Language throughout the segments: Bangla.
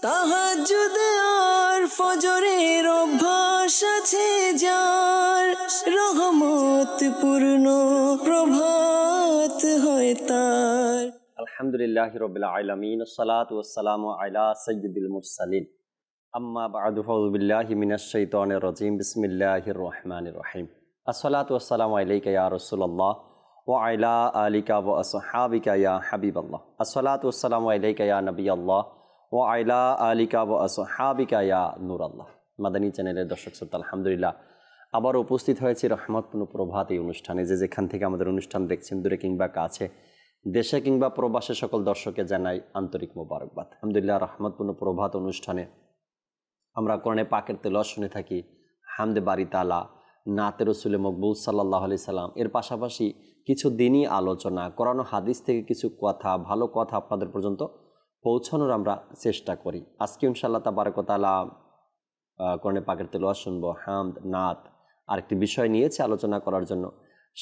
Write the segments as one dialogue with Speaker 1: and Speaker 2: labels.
Speaker 1: তাহাজ্জুদ আর ফজরের অভ্যাস আছে যার, রহমত পূর্ণ প্রভাত হয় তার।
Speaker 2: আলহামদুলিল্লাহি রাব্বিল আলামিন, আসসালাতু ওয়াসসালামু আলা সাইয়্যিদিল মুরসালিন, আম্মা বা'দু, ফাউযু বিল্লাহি মিনাশ শাইতানির রাজীম, বিসমিল্লাহির রহমানির রহিম। আসসালাতু ওয়াসসালামু আলাইকা ইয়া রাসূলুল্লাহ ওয়া আলা আলিকা ওয়া আসহাবিকা ইয়া হাবিবাল্লাহ। আসসালাতু ওয়াসসালামু আলাইকা ইয়া নবিয়াল্লাহ ওয়া আলা আলিকা ওয়া আসহাবিকা ইয়া নূরাল্লাহ। মাদানী চ্যানেলের দর্শক শ্রোতা, আলহামদুলিল্লাহ আবার উপস্থিত হয়েছি রহমতপূর্ণ প্রভাত এই অনুষ্ঠানে। যেখান থেকে আমাদের অনুষ্ঠান দেখছেন, দূরে কিংবা কাছে, দেশে কিংবা প্রবাসে, সকল দর্শককে জানাই আন্তরিক মোবারকবাদ। আলহামদুলিল্লাহ রহমতপূর্ণ প্রভাত অনুষ্ঠানে আমরা কোরআনে পাকের তেলাওয়াত শুনে থাকি, হামদে বারি তাআলা, নাতে রসুলে মকবুল সাল্লাল্লাহু আলাইহি সাল্লাম। এর পাশাপাশি কিছু দিনই আলোচনা, কোরআন ও হাদিস থেকে কিছু কথা, ভালো কথা আপনাদের পর্যন্ত পৌঁছানোর আমরা চেষ্টা করি। আজকে ইনশাআল্লাহ তাবারাক ওয়া তাআলা কোরআনে পাকের তেলাওয়াত শুনবো, হামদ, নাত, আরেকটি বিষয় নিয়েছে আলোচনা করার জন্য।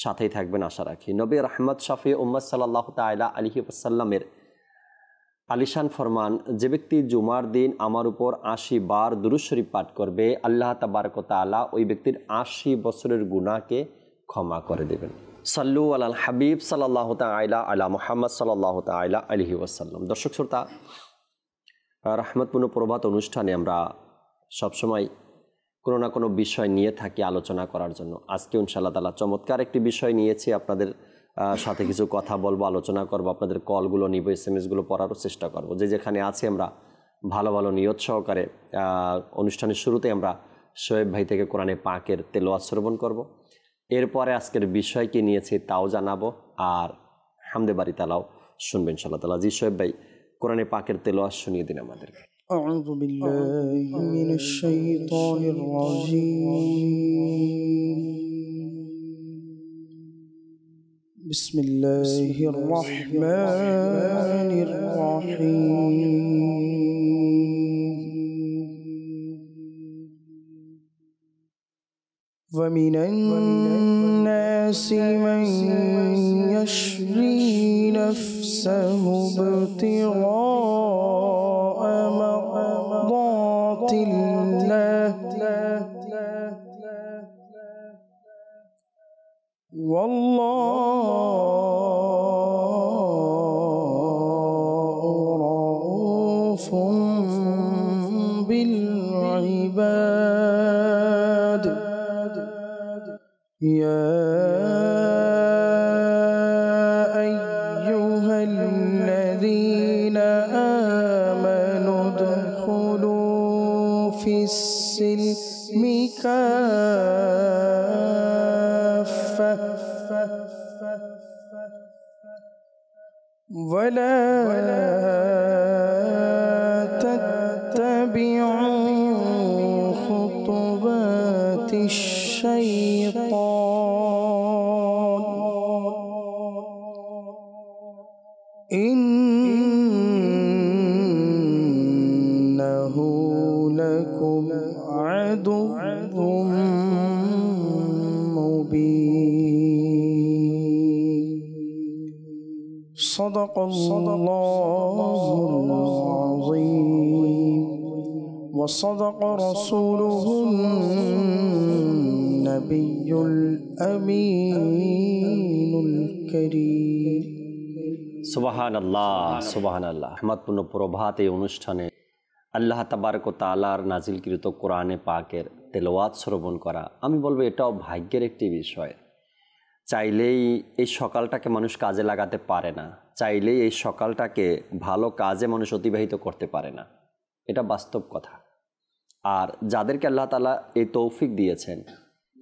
Speaker 2: সাথেই থাকবেন আশা রাখি। নবী রাহমাত শাফি উম্মাত সাল্লাল্লাহু তাআলা আলাইহি ওয়াসাল্লামের আলিশান ফরমান, যে ব্যক্তি জুমার দিন আমার উপর ৮০ বার দুরূদ শরীফ পাঠ করবে, আল্লাহ তাবারক ওয়া তাআলা ওই ব্যক্তির ৮০ বছরের গুনাহকে ক্ষমা করে দেবেন। সাল্লু আলাল হাবিব সাল্লাল্লাহু তাআলা আলা মুহাম্মদ সাল্লাল্লাহু তাআলা আলাইহি ওয়াসাল্লাম। দর্শক শ্রোতা, রহমতপূর্ণ প্রভাত অনুষ্ঠানে আমরা সবসময় কোনো না কোনো বিষয় নিয়ে থাকি আলোচনা করার জন্য। আজকে ইনশাআল্লাহ তাআলা চমৎকার একটি বিষয় নিয়েছি, আপনাদের সাথে কিছু কথা বলবো, আলোচনা করবো, আপনাদের কলগুলো নিব, SMS-গুলো পড়ারও চেষ্টা করব। যে যেখানে আছি আমরা ভালো ভালো নিয়ত সহকারে অনুষ্ঠানের শুরুতে আমরা শোয়েব ভাই থেকে কোরআনে পাকের তেলাওয়াত শ্রবণ করব। এরপরে আজকের বিষয় কি নিয়েছি তাও জানাবো, আর হামদে বারি তাআলাও শুনবেন ইনশাআল্লাহ তাআলা। জি শোয়েব ভাই, কোরআনে পাকের তেলাওয়াত শুনিয়ে দিন আমাদেরকে।
Speaker 3: أعوذ بالله من الشيطان الرجيم. بسم الله الرحمن الرحيم. ومن الناس من يشري نفسه ابتغاء مرضات الله والله رؤوف بالعباد. يا أيها الذين آمنوا ادخلوا في السلم كافة ولا تتبعوا خطوات الشيطان إنه لكم عدو مبين. صدق الله العظيم وصدق رسوله النبي الأمين الكريم.
Speaker 2: সুবহানাল্লাহ, সুবহানাল্লাহ। রহমতপূর্ণ প্রভাত এই অনুষ্ঠানে আল্লাহ তাবারক ওয়া তাআলার নাজিলকৃত কোরআনে পাকের তেলাওয়াত শ্রবণ করা, আমি বলবো এটাও ভাগ্যের একটি বিষয়। চাইলেই এই সকালটাকে মানুষ কাজে লাগাতে পারে না, চাইলেই এই সকালটাকে ভালো কাজে মানুষ অতিবাহিত করতে পারে না, এটা বাস্তব কথা। আর যাদেরকে আল্লাহ তাআলা এই তৌফিক দিয়েছেন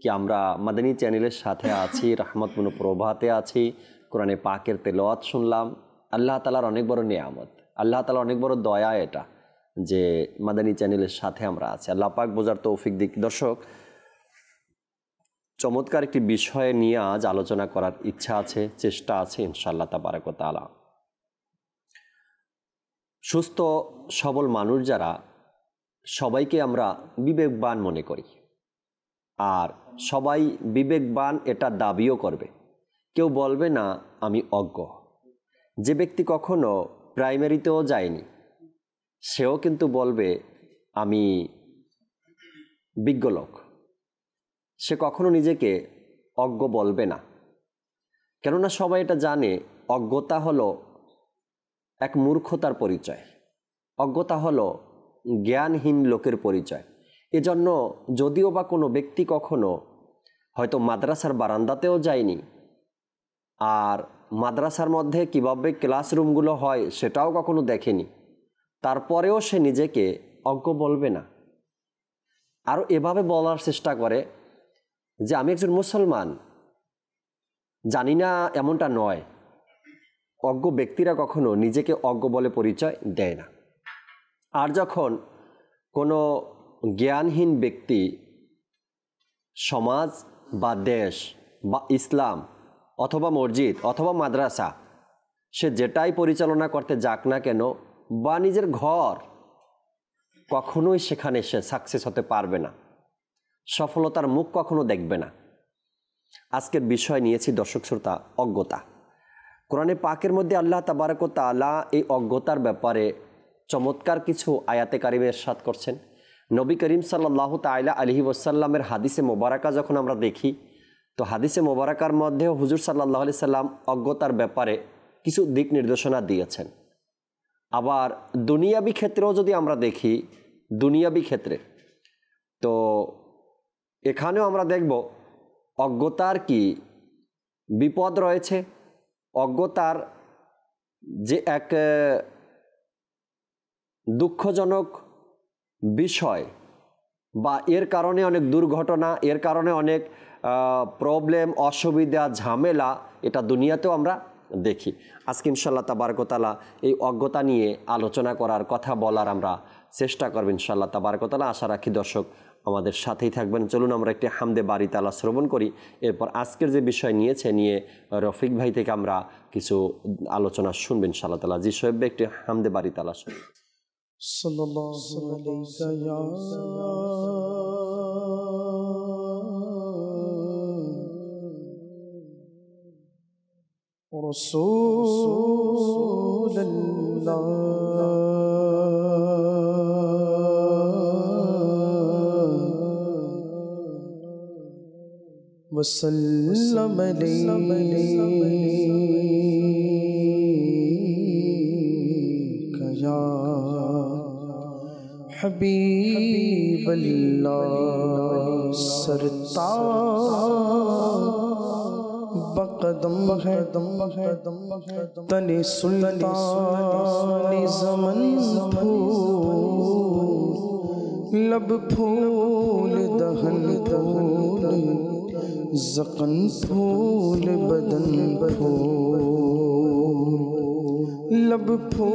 Speaker 2: কি আমরা মাদানী চ্যানেলের সাথে আছি, রহমতপূর্ণ প্রভাতে আছি, কোরআনে পাকের তেলাওয়াত শুনলাম, আল্লাহ তাআলার অনেক বড় নিয়ামত, আল্লাহ তাআলার অনেক বড় দয়া এটা যে মাদানী চ্যানেলের সাথে আমরা আছি। আল্লাহ পাক বোঝার তৌফিক দিক। দর্শক, চমৎকার একটি বিষয় নিয়ে আজ আলোচনা করার ইচ্ছা আছে, চেষ্টা আছে ইনশাআল্লাহ তাবারাক ওয়া তাআলা। সুস্থ সবল মানুষ যারা, সবাইকে আমরা বিবেকবান মনে করি, আর সবাই বিবেকবান এটা দাবিও করবে, কেউ বলবে না আমি অজ্ঞ। যে ব্যক্তি কখনো প্রাইমারিতেও যায়নি, সেও কিন্তু বলবে আমি বিজ্ঞ লোক। সে কখনো নিজেকে অজ্ঞ বলবে না, কেননা সবাই এটা জানে অজ্ঞতা হলো এক মূর্খতার পরিচয়, অজ্ঞতা হলো জ্ঞানহীন লোকের পরিচয়। এজন্য যদিও বা কোনো ব্যক্তি কখনো হয়তো মাদ্রাসার বারান্দাতেও যায়নি, আর মাদ্রাসার মধ্যে কীভাবে ক্লাসরুমগুলো হয় সেটাও কখনো দেখেনি, তারপরেও সে নিজেকে অজ্ঞ বলবে না। আরও এভাবে বলার চেষ্টা করে যে আমি একজন মুসলমান, জানি না, এমনটা নয়। অজ্ঞ ব্যক্তিরা কখনো নিজেকে অজ্ঞ বলে পরিচয় দেয় না। আর যখন কোনো জ্ঞানহীন ব্যক্তি সমাজ বা দেশ বা ইসলাম অথবা মসজিদ অথবা মাদ্রাসা, সে যেটাই পরিচালনা করতে যাক না কেন, বা নিজের ঘর, কখনোই সেখানে সে সাকসেস হতে পারবে না, সফলতার মুখ কখনো দেখবে না। আজকের বিষয় নিয়েছি দর্শক শ্রোতা, অজ্ঞতা। কোরআনে পাকের মধ্যে আল্লাহ তাবারক ওয়া তাআলা এই অজ্ঞতার ব্যাপারে চমৎকার কিছু আয়াতে কারিমে ইরশাদ করছেন। নবী করিম সাল্লাল্লাহু তাআলা আলাইহি ওয়াসাল্লামের হাদিসে মোবারকা যখন আমরা দেখি, তো হাদিসে মোবারকার মধ্যেও হুজুর সাল্লাল্লাহু আলাইহি সাল্লাম অজ্ঞতার ব্যাপারে কিছু দিক নির্দেশনা দিয়েছেন। আবার দুনিয়াবি ক্ষেত্রেও যদি আমরা দেখি, দুনিয়াবি ক্ষেত্রে তো এখানেও আমরা দেখব অজ্ঞতার কি বিপদ রয়েছে, অজ্ঞতার যে এক দুঃখজনক বিষয়, বা এর কারণে অনেক দুর্ঘটনা, এর কারণে অনেক প্রবলেম, অসুবিধা, ঝামেলা, এটা দুনিয়াতেও আমরা দেখি। আজকে ইনশাআল্লাহ তাবারক ওয়া তাআলা এই অজ্ঞতা নিয়ে আলোচনা করার, কথা বলার আমরা চেষ্টা করব ইনশাআল্লাহ তাবারক ওয়া তাআলা। আশা রাখি দর্শক আমাদের সাথেই থাকবেন। চলুন আমরা একটি হামদে বারি তাআলা শ্রবণ করি, এরপর আজকের যে বিষয় নিয়ে রফিক ভাই থেকে আমরা কিছু আলোচনা শুনবেন ইনশাআল্লাহ তাআলা। জি সোহেব ভাই, একটি হামদে বারি তাআলা শুনুন।
Speaker 3: সাল্লাল্লাহু আলাইকা ইয়া রাসূলুল্লাহ ওয়া সাল্লাম আলাইকা ইয়া हबीबल्लाह सरताज बकदम है तने सुल्तान ज़मन फूल, लब फूल दहन फूल, ज़क़न फूल बदन फूल, लब फूल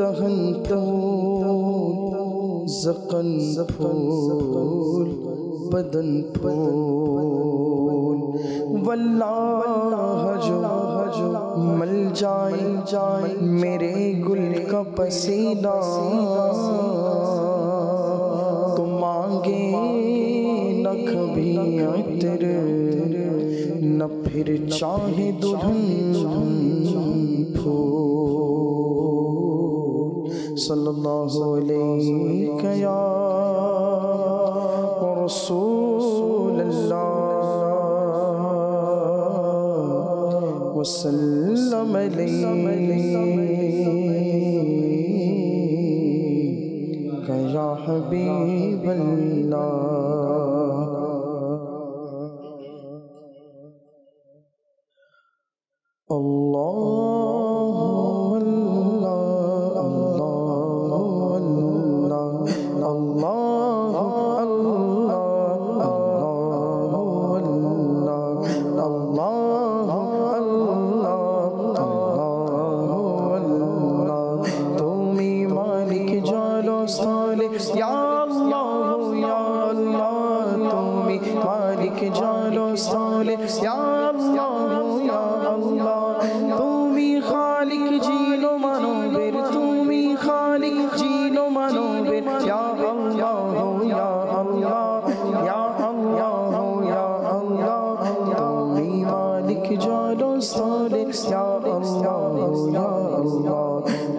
Speaker 3: दहन फूल, ज़क़न फूल बदन फूल। वल्लाह जो मल जाए मेरे गुल का पसीना, तो मांगे न कभी अतर, न फिर चाहे दुल्हन फूल। सल्लल्लाहु अलैका या रसूलल्लाह वसल्लम अलैका या हबीबल्लाह।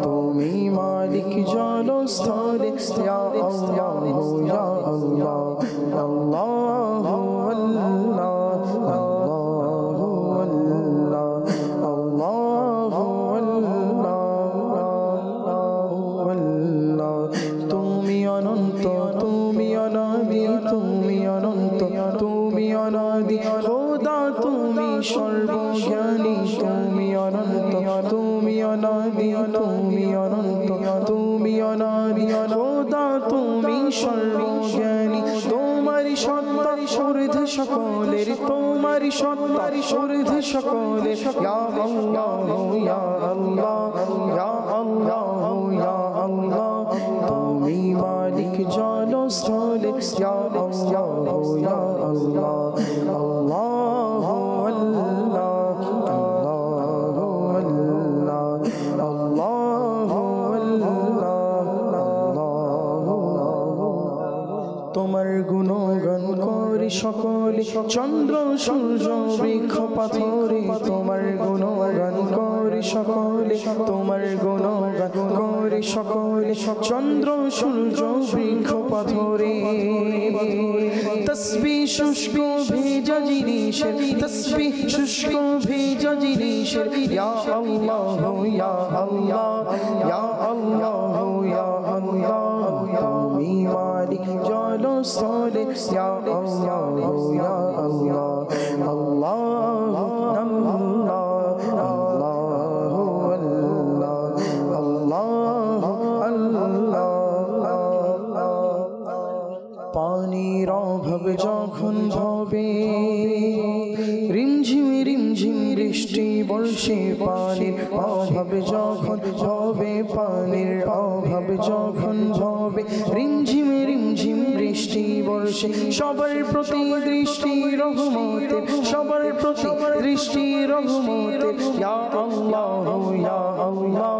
Speaker 3: তুমি মালিক জলস্থলে ইয়া আল্লাহ ইয়া আল্লাহ আল্লাহু আল্লাহ আল্লাহু আল্লাহ আল্লাহু আল্লাহ তুমি অনন্ত তুমি অনাদি তুমি অনন্ত তুমি অনাদি খোদা তুমি সর্বজ্ঞানী তুমি অনন্ত তুমি অনাদি তুমি অনন্ত তুমি অনাদি খোদা তুমি সর্বজ্ঞানী তোমারি সত্তা ঊর্ধ্বে সকলের তোমারি সত্তা ঊর্ধ্বে সকলের ইয়া আল্লাহ ইয়া আল্লাহ ইয়া আল্লাহ ইয়া আল্লাহ তুমি মালিক জলস্থলে ইয়া আল্লাহ ইয়া আল্লাহ আল্লাহু আল্লাহ আল্লাহু আল্লাহ আল্লাহু আল্লাহ তোমার গুণগান করি সকলে চন্দ্র সূর্য বৃক্ষ পাথরে তোমার গুণগান করি সকলে তোমার গুণগান করি সকলে চন্দ্র সূর্য বৃক্ষ পাথরে তসবিহ শুষ্ক ভেজা জিনিসের তসবিহ শুষ্ক ভেজা জিনিসের ইয়া আল্লাহ ইয়া আল্লাহ ইয়া আল্লাহ ইয়া আল্লাহ তুমি মালিক জলস্থলে ইয়া আল্লাহ ইয়া আল্লাহ আল্লাহ পানির অভাব যখন হবে রিমঝিম রিমঝিম বৃষ্টি বর্ষে পানির অভাব যখন হবে পানির অভাব যখন হবে রিমঝিম রিমঝিম বৃষ্টি বর্ষে সবার প্রতি দৃষ্টি রহমতের সবার প্রতি দৃষ্টি রহমতের ইয়া আল্লাহ ইয়া আল্লাহ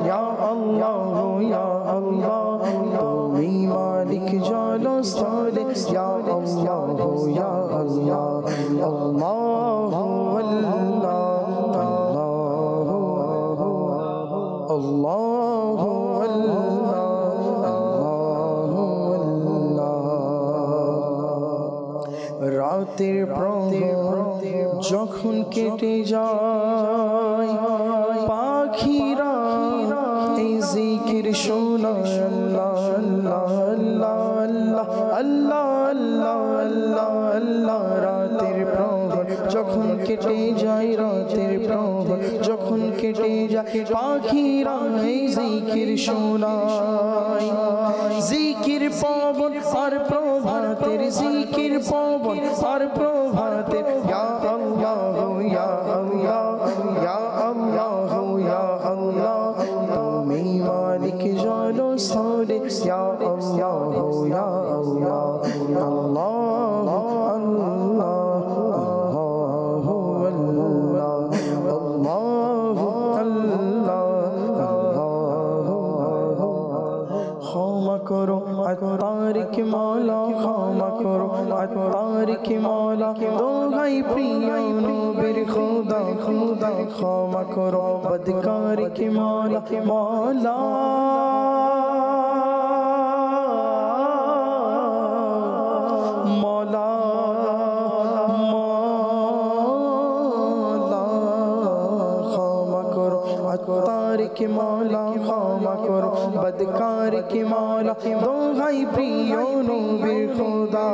Speaker 3: ইয়া আল্লাহ ইয়া আল্লাহ তুমি মালিক জলস্থলে ইয়া আল্লাহ ইয়া আল্লাহ আল্লাহু আল্লাহ আল্লাহু রাতের প্রহর যখন কেটে যায় পাখিরা এই জিকির শোনায় আল্লাহ আল্লাহ আল্লাহ আল্লাহ আল্লাহ আল্লাহ আল্লাহ রাতের প্রহর যখন কেটে যায় রাতের প্রহর যখন কেটে যায় পাখিরা এই জিকির শোনায় জিকির পবন আর প্রভাতের জিকির পবন আর প্রভাতের ইয়া আল্লাহ ইয়া আল্লাহ ইয়া আল্লাহ ইয়া আল্লাহ তুমি মালিক জলস্থলে ইয়া আল্লাহ ইয়া আল্লাহ আল্লাহ আল্লাহ ক্ষমা করো তারিক মাওলা ক্ষমা করো তারিক মাওলা দোহাই প্রিয় নবীর খোদা খোদা ক্ষমা করো বদকারিক মাওলা মাওলা মাওলা ক্ষমা করো তারিক মাওলা ক্ষমা করো বদকারিক মাওলা দোহাই প্রিয় নবীর খোদা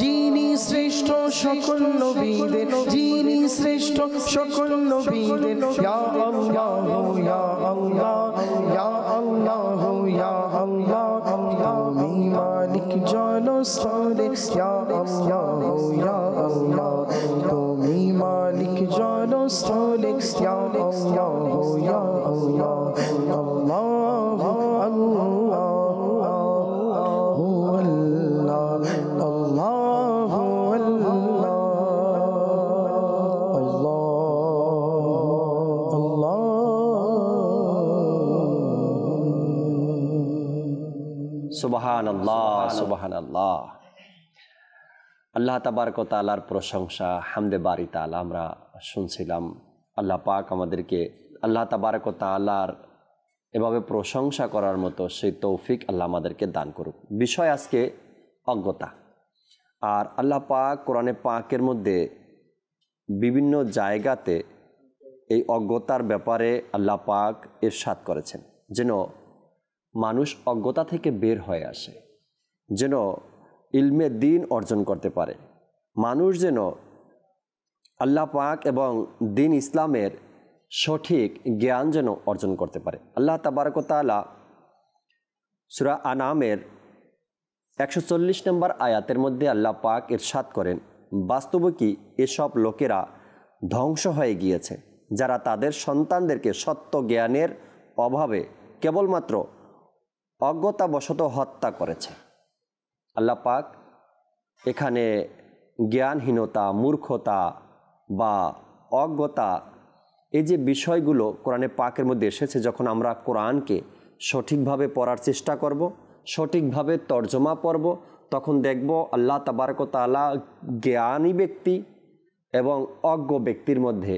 Speaker 3: যিনি শ্রেষ্ঠ সকল নবীদের যিনি শ্রেষ্ঠ সকল নবীদের ইয়া আল্লাহ ইয়া আল্লাহ ইয়া আল্লাহ ইয়া আল্লাহ তুমি মালিক জলস্থলে ইয়া আল্লাহ ইয়া আল্লাহ তুমি মালিক জলস্থলে ইয়া আল্লাহ ইয়া আল্লাহ আল্লাহ আল্লাহ
Speaker 2: সুবহানাল্লাহ সুবহানাল্লাহ। আল্লাহ তাবারক ওয়া তাআলার প্রশংসা হামদে বারি তাআলা আমরা শুনছিলাম। আল্লাহ পাক আমাদেরকে আল্লাহ তাবারক ওয়া তাআলার এভাবে প্রশংসা করার মতো সেই তৌফিক আল্লাহ আমাদেরকে দান করুক। বিষয় আজকে অজ্ঞতা। আর আল্লাহ পাক কোরআনে পাকের মধ্যে বিভিন্ন জায়গাতে এই অজ্ঞতার ব্যাপারে আল্লাহ পাক ইরশাদ করেছেন যেন মানুষ অজ্ঞতা থেকে বের হয়ে আসে, যেন ইলমে দ্বীন অর্জন করতে পারে, মানুষ যেন আল্লাহ পাক এবং দ্বীন ইসলামের সঠিক জ্ঞান যেন অর্জন করতে পারে। আল্লাহ তাবারক ওয়া তাআলা সূরা আনামের 140 নম্বর আয়াতের মধ্যে আল্লাহ পাক ইরশাদ করেন, বাস্তবে কি এসব লোকেরা ধ্বংস হয়ে গিয়েছে যারা তাদের সন্তানদেরকে সত্য জ্ঞানের অভাবে কেবলমাত্র অজ্ঞতাবশত হত্যা করেছে। আল্লাহ পাক এখানে জ্ঞানহীনতা, মূর্খতা বা অজ্ঞতা এই যে বিষয়গুলো কোরআনে পাকের মধ্যে এসেছে, যখন আমরা কোরআনকে সঠিকভাবে পড়ার চেষ্টা করব, সঠিকভাবে তর্জমা পড়ব, তখন দেখব আল্লাহ তাবারক ওয়া তাআলা জ্ঞানী ব্যক্তি এবং অজ্ঞ ব্যক্তির মধ্যে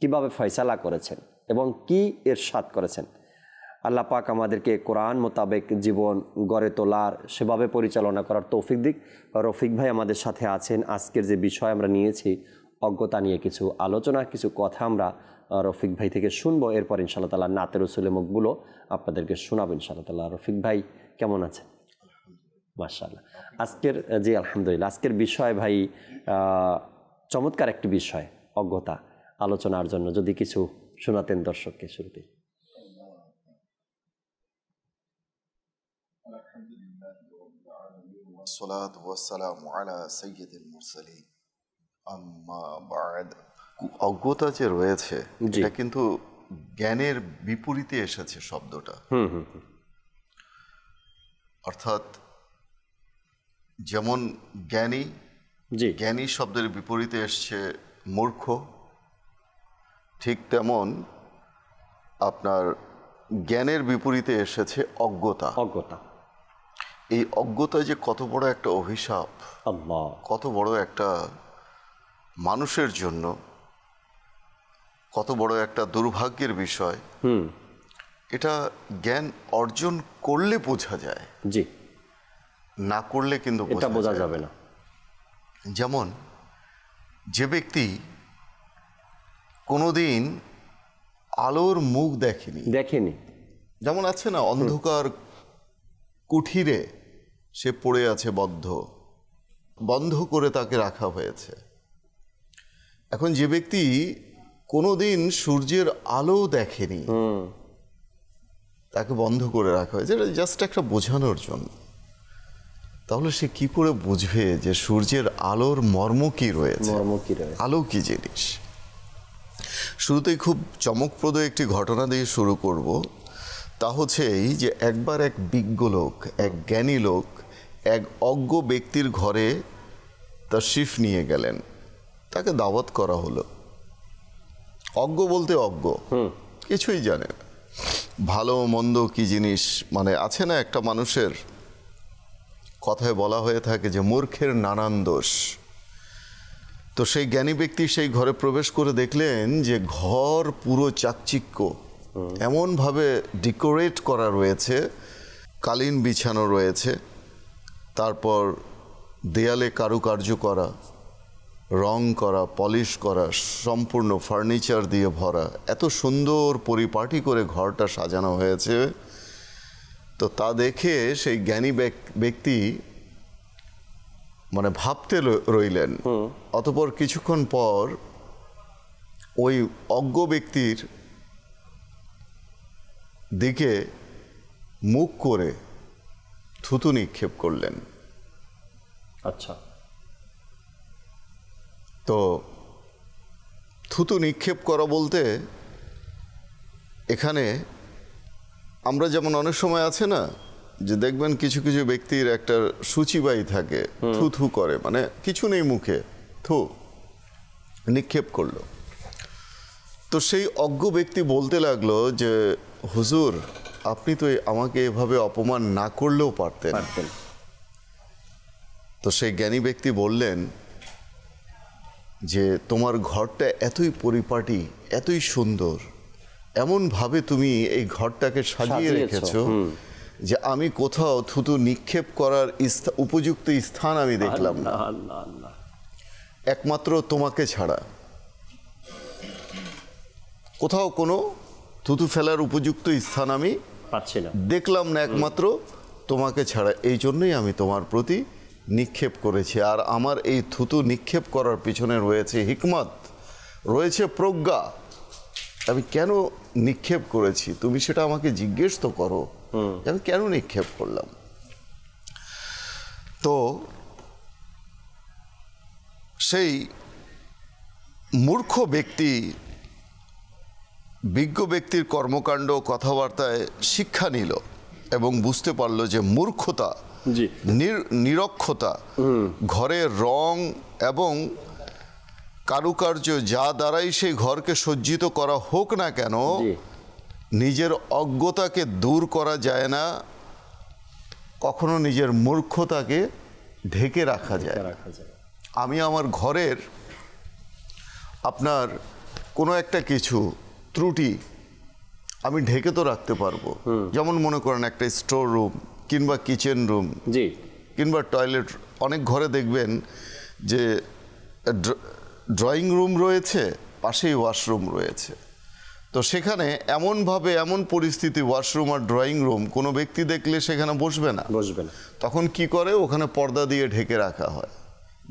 Speaker 2: কিভাবে ফয়সালা করেছেন এবং কি ইরশাদ করেছেন। আল্লাহ পাক আমাদেরকে কোরআন মোতাবেক জীবন গড়ে তোলার, সেভাবে পরিচালনা করার তৌফিক দিক। রফিক ভাই আমাদের সাথে আছেন। আজকের যে বিষয় আমরা নিয়েছি অজ্ঞতা নিয়ে কিছু আলোচনা, কিছু কথা আমরা রফিক ভাই থেকে শুনবো। এরপর ইনশাআল্লাহ তাআলা নাতে রসুলের মুখগুলো আপনাদেরকে শোনাবো ইনশাআল্লাহ তাআলা। রফিক ভাই কেমন আছেন? মাশাআল্লাহ। আজকের যে আলহামদুলিল্লাহ, আজকের বিষয় ভাই চমৎকার একটি বিষয়, অজ্ঞতা। আলোচনার জন্য যদি কিছু শোনাতেন দর্শককে শুরুতে।
Speaker 4: والصلاة والسلام على سيد المرسلين أما بعد। অজ্ঞতা যে রয়েছে এটা কিন্তু জ্ঞানের বিপরীতে এসেছে শব্দটা। অর্থাৎ যেমন জ্ঞানী, জ্ঞানী শব্দের বিপরীতে এসছে মূর্খ, ঠিক তেমন আপনার জ্ঞানের বিপরীতে এসেছে অজ্ঞতা।
Speaker 2: অজ্ঞতা,
Speaker 4: এই অজ্ঞতা যে কত বড় একটা অভিশাপ, কত বড় একটা মানুষের জন্য কত বড় একটা দুর্ভাগ্যের বিষয়, এটা জ্ঞান অর্জন করলে বোঝা যায়,
Speaker 2: জি,
Speaker 4: না করলে কিন্তু
Speaker 2: এটা বোঝা যাবে না।
Speaker 4: যেমন যে ব্যক্তি কোনোদিন আলোর মুখ দেখেনি, যেমন আছে না অন্ধকার কুঠিরে সে পড়ে আছে, বন্ধ করে তাকে রাখা হয়েছে। এখন যে ব্যক্তি কোনোদিন সূর্যের আলো দেখেনি, তাকে বন্ধ করে রাখা হয়েছে, এটা জাস্ট একটা বোঝানোর জন্য। তাহলে সে কি করে বুঝবে যে সূর্যের আলোর মর্ম কি রয়েছে, আলো কি জিনিস? শুরুতেই খুব চমকপ্রদ একটি ঘটনা দিয়ে শুরু করব। তা হচ্ছে এই যে একবার এক বিজ্ঞ লোক, এক জ্ঞানী লোক এক অজ্ঞ ব্যক্তির ঘরে তাশরিফ নিয়ে গেলেন। তাকে দাওয়াত করা হলো। অজ্ঞ বলতে অজ্ঞ, কিছুই জানে না, ভালো মন্দ কি জিনিস, মানে আছে না একটা মানুষের কথায় বলা হয়ে থাকে যে মূর্খের নানান দোষ। তো সেই জ্ঞানী ব্যক্তি সেই ঘরে প্রবেশ করে দেখলেন যে ঘর পুরো চাকচিক্য, এমনভাবে ডেকোরেট করা রয়েছে, কালীন বিছানো রয়েছে, তারপর দেয়ালে কারুকার্য করা, রং করা, পলিশ করা, সম্পূর্ণ ফার্নিচার দিয়ে ভরা, এত সুন্দর পরিপাটি করে ঘরটা সাজানো হয়েছে। তো তা দেখে সেই জ্ঞানী ব্যক্তি মানে ভাবতে রইলেন। অতঃপর কিছুক্ষণ পর ওই অজ্ঞ ব্যক্তির দিকে মুখ করে থুতু নিক্ষেপ করলেন।
Speaker 2: আচ্ছা,
Speaker 4: তো থুতু নিক্ষেপ করা বলতে এখানে আমরা যেমন অনেক সময় আছে না যে দেখবেন কিছু কিছু ব্যক্তির একটা সূচিবাই থাকে, থু থু করে, মানে কিছু নেই মুখে, থু নিক্ষেপ করলো। তো সেই অজ্ঞ ব্যক্তি বলতে লাগলো যে হুজুর, আপনি তো আমাকে এভাবে অপমান না করলেও পারতেন। তো সেই জ্ঞানী ব্যক্তি বললেন যে তোমার ঘরটা এতই পরিপাটি, এতই সুন্দর, এমনভাবে তুমি এই ঘরটাকে সাজিয়ে রেখেছো যে আমি কোথাও থুতু নিক্ষেপ করার উপযুক্ত স্থান আমি দেখলাম না, একমাত্র তোমাকে ছাড়া কোথাও কোনো থুতু ফেলার উপযুক্ত স্থান আমি
Speaker 2: পাচ্ছি না,
Speaker 4: দেখলাম না, একমাত্র তোমাকে ছাড়া। এই জন্যই আমি তোমার প্রতি নিক্ষেপ করেছি। আর আমার এই থুতু নিক্ষেপ করার পিছনে রয়েছে হিকমত, রয়েছে প্রজ্ঞা। আমি কেন নিক্ষেপ করেছি তুমি সেটা আমাকে জিজ্ঞেস তো করো, আমি কেন নিক্ষেপ করলাম। তো সেই মূর্খ ব্যক্তি বিজ্ঞ ব্যক্তির কর্মকাণ্ড কথাবার্তায় শিক্ষা নিল এবং বুঝতে পারলো যে মূর্খতা, নিরক্ষতা, ঘরের রং এবং কারুকার্য যা দ্বারাই সেই ঘরকে সজ্জিত করা হোক না কেন, নিজের অজ্ঞতাকে দূর করা যায় না, কখনো নিজের মূর্খতাকে ঢেকে রাখা যায়। আমি আমার ঘরের আপনার কোনো একটা কিছু ত্রুটি আমি ঢেকে তো রাখতে পারবো, যেমন মনে করেন একটা স্টোর রুম কিংবা কিচেন রুম কিংবা টয়লেট। অনেক ঘরে দেখবেন যে ড্রয়িং রুম রয়েছে, পাশেই ওয়াশরুম রয়েছে। তো সেখানে এমনভাবে এমন পরিস্থিতি, ওয়াশরুম আর ড্রয়িং রুম কোনো ব্যক্তি দেখলে সেখানে বসবে না। তখন কি করে, ওখানে পর্দা দিয়ে ঢেকে রাখা হয়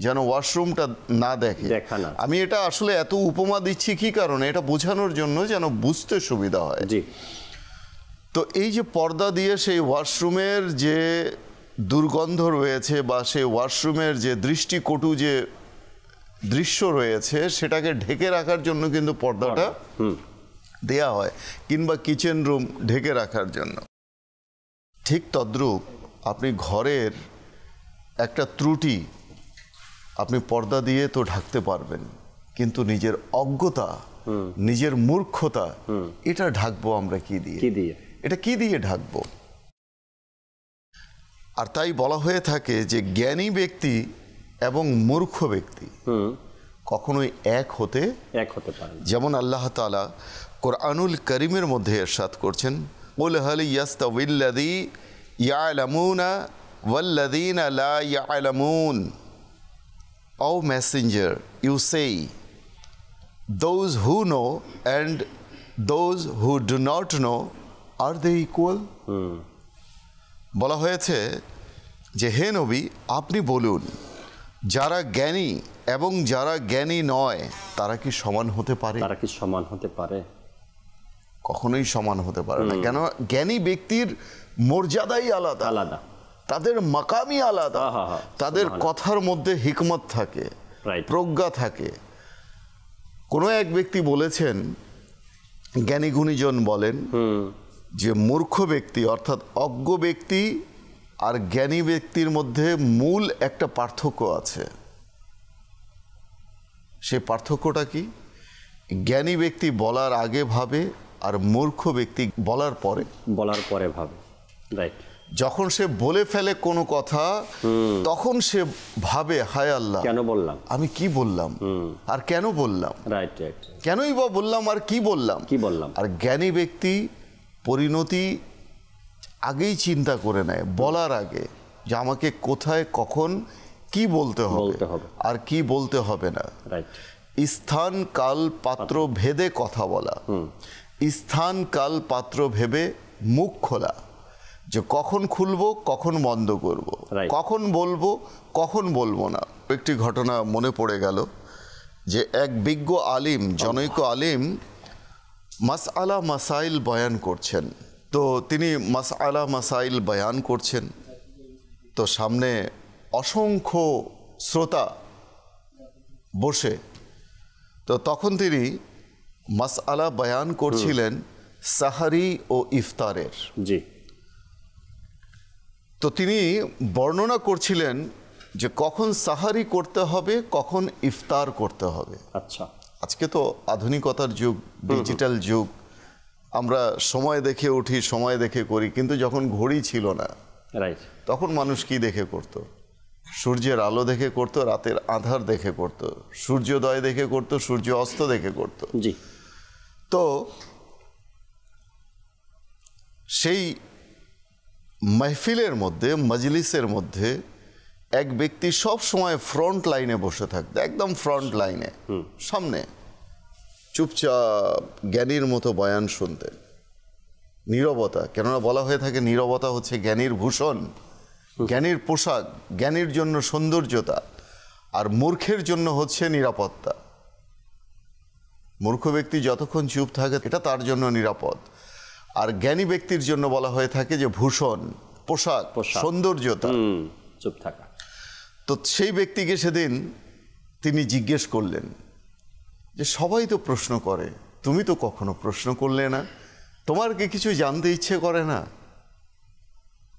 Speaker 4: যেন ওয়াশরুমটা না দেখে। আমি এটা আসলে এত উপমা দিচ্ছি কি কারণে, এটা বোঝানোর জন্য যেন বুঝতে সুবিধা হয়। তো এই যে পর্দা দিয়ে সেই ওয়াশরুমের যে দুর্গন্ধ রয়েছে বা সেই ওয়াশরুমের যে দৃষ্টিকটু যে দৃশ্য রয়েছে সেটাকে ঢেকে রাখার জন্য কিন্তু পর্দাটা দেয়া হয়, কিংবা কিচেন রুম ঢেকে রাখার জন্য। ঠিক তদ্রূপ আপনি ঘরের একটা ত্রুটি আপনি পর্দা দিয়ে তো ঢাকতে পারবেন, কিন্তু নিজের অজ্ঞতা, নিজের মূর্খতা, এটা ঢাকবো আমরা কি দিয়ে? এটা কি দিয়ে ঢাকবো? আর তাই বলা হয়ে থাকে যে জ্ঞানী ব্যক্তি এবং মূর্খ ব্যক্তি কখনোই এক হতে পারে। যেমন আল্লাহ তাআলা কোরআনুল কারীমের মধ্যে ইরশাদ করছেন, কুল হাল ইয়াস্তাউইল্লাযী ইয়ালামুনা ওয়াল্লাযীনা লা ইয়ালামুন। O messenger, you say, those who know and those who do not know, are they equal? বলা হয়েছে যে হে নবী, আপনি বলুন, যারা জ্ঞানী এবং যারা জ্ঞানী নয় তারা কি সমান হতে পারে? কখনোই সমান হতে পারে না। কেন? জ্ঞানী ব্যক্তির মর্যাদাই আলাদা, তাদের মাকামই আলাদা, তাদের কথার মধ্যে হিকমত থাকে, প্রজ্ঞা থাকে। কোনো এক ব্যক্তি বলেছেন, জ্ঞানী গুণীজন বলেন যে মূর্খ ব্যক্তি অর্থাৎ অজ্ঞ ব্যক্তি আর জ্ঞানী ব্যক্তির মধ্যে মূল একটা পার্থক্য আছে। সেই পার্থক্যটা কি? জ্ঞানী ব্যক্তি বলার আগে ভাবে আর মূর্খ ব্যক্তি বলার পরে ভাবে। যখন সে বলে ফেলে কোনো কথা, তখন সে ভাবে, হায় আল্লাহ, কেন বললাম, আমি কি বললাম আর কেন বললাম, কেনই বা বললাম আর কি বললাম। আর জ্ঞানী ব্যক্তি পরিণতি আগেই চিন্তা করে নেয়, বলার আগে, যে আমাকে কোথায় কখন কি বলতে হবে আর কি বলতে হবে না। স্থান কাল পাত্র ভেদে কথা বলা, স্থান কাল পাত্র ভেবে মুখ খোলা, যে কখন খুলবো কখন বন্ধ করব, কখন বলবো কখন বলবো না। একটি ঘটনা মনে পড়ে গেল যে এক বিজ্ঞ আলিম, জনৈক আলিম মাসআলা মাসাইল বয়ান করছেন। তো তিনি মাসআলা মাসাইল বয়ান করছেন, তো সামনে অসংখ্য শ্রোতা বসে। তো তখন তিনি মাসআলা বয়ান করছিলেন সাহারি ও ইফতারের। তো তিনি বর্ণনা করছিলেন যে কখন সাহারি করতে হবে, কখন ইফতার করতে হবে। আচ্ছা, আজকে তো আধুনিকতার যুগ, ডিজিটাল যুগ, আমরা সময় দেখে উঠি, সময় দেখে করি, কিন্তু যখন ঘড়ি ছিল না, তখন মানুষ কি দেখে করত? সূর্যের আলো দেখে করত, রাতের আধার দেখে করত, সূর্যোদয় দেখে করত, সূর্য অস্ত দেখে করত। তো সেই মাহফিলের মধ্যে, মজলিসের মধ্যে এক ব্যক্তি সব সময় ফ্রন্ট লাইনে বসে থাকতো, একদম ফ্রন্ট লাইনে, সামনে চুপচাপ জ্ঞানীর মতো বয়ান শুনতেন। নীরবতা, কেননা বলা হয়ে থাকে নীরবতা হচ্ছে জ্ঞানীর ভূষণ, জ্ঞানীর পোশাক, জ্ঞানীর জন্য সৌন্দর্যতা, আর মূর্খের জন্য হচ্ছে নিরাপত্তা। মূর্খ ব্যক্তি যতক্ষণ চুপ থাকে এটা তার জন্য নিরাপদ, আর জ্ঞানী ব্যক্তির জন্য বলা হয়ে থাকে যে ভূষণ, পোশাক, সৌন্দর্যতা,
Speaker 2: চুপ থাকা।
Speaker 4: তো সেই ব্যক্তিকে সেদিন তিনি জিজ্ঞেস করলেন যে সবাই তো প্রশ্ন করে, তুমি তো কখনো প্রশ্ন করলে না, তোমার কি কিছু জানতে ইচ্ছে করে না?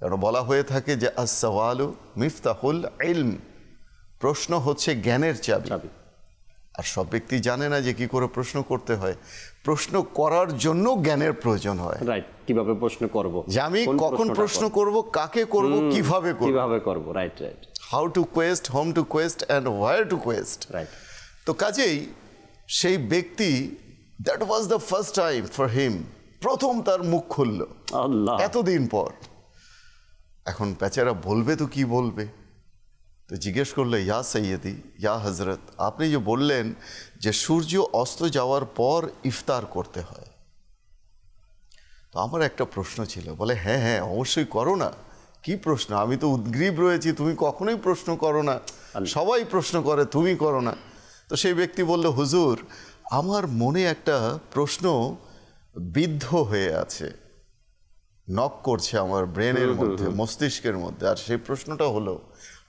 Speaker 4: কারণ বলা হয়ে থাকে যে আস-সাওয়ালু মিফতাহুল ইলম, প্রশ্ন হচ্ছে জ্ঞানের চাবি। আর সব ব্যক্তি জানে না যে কি করে প্রশ্ন করতে হয়। প্রশ্ন করার জন্য জ্ঞানের প্রয়োজন হয়।
Speaker 2: রাইট, কিভাবে প্রশ্ন করব,
Speaker 4: যে আমি কখন প্রশ্ন করব, কাকে করব, কিভাবে
Speaker 2: করব। Right right.
Speaker 4: How to quest, whom to quest and where to quest.
Speaker 2: Right.
Speaker 4: তো কাজেই সেই ব্যক্তি, that was the first time for him, প্রথম তার মুখ খুলল
Speaker 2: আল্লাহ,
Speaker 4: এতদিন পর। এখন বেচারা বলবে তো কি বলবে, তো জিজ্ঞেস করলে ইয়া সৈয়দি, ইয়া হজরত, আপনি যে বললেন যে সূর্য অস্ত যাওয়ার পর ইফতার করতে হয়, তো আমার একটা প্রশ্ন ছিল। বলে হ্যাঁ হ্যাঁ অবশ্যই করো না। কি প্রশ্ন? আমি তো উদ্গ্রীব রয়েছি, তুমি কখনোই প্রশ্ন করো না, সবাই প্রশ্ন করে, তুমি করো না। তো সেই ব্যক্তি বলল, হুজুর আমার মনে একটা প্রশ্ন বিদ্ধ হয়ে আছে, নক করছে আমার ব্রেনের মধ্যে, মস্তিষ্কের মধ্যে। আর সেই প্রশ্নটা হলো,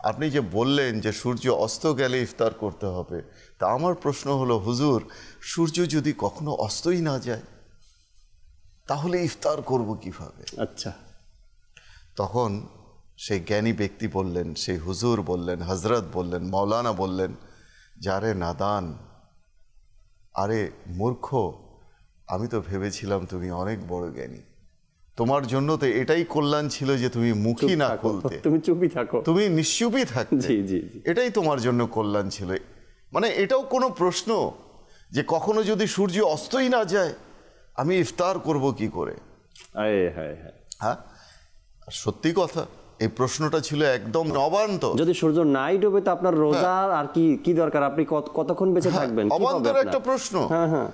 Speaker 4: আপনি যে বললেন যে সূর্য অস্ত গেলে ইফতার করতে হবে, তা আমার প্রশ্ন হলো হুজুর, সূর্য যদি কখনো অস্তই না যায় তাহলে ইফতার করব কিভাবে?
Speaker 2: আচ্ছা।
Speaker 4: তখন সেই জ্ঞানী ব্যক্তি বললেন, সেই হুজুর বললেন, হজরত বললেন, মাওলানা বললেন, যারে নাদান, আরে মূর্খ, আমি তো ভেবেছিলাম তুমি অনেক বড় জ্ঞানী, তোমার জন্য তো এটাই কল্যাণ ছিল যে তুমি মুখই না খুলতে,
Speaker 2: তুমি চুপই থাকো,
Speaker 4: তুমি নিশ্চুপই থাকতে।
Speaker 2: জি জি,
Speaker 4: এটাই তোমার জন্য কল্যাণ ছিল। মানে এটাও কোনো প্রশ্ন যে কখনো যদি সূর্য অস্তই না যায় আমি ইফতার করব কি করে? হ্যাঁ, সত্যি কথা, এই প্রশ্নটা ছিল একদম নবান্ত।
Speaker 2: যদি সূর্য নাই ডুবে তো আপনার রোজা আর কি দরকার, আপনি কতক্ষণ বেঁচে থাকবেন?
Speaker 4: অবান্তর একটা প্রশ্ন।
Speaker 2: হ্যাঁ।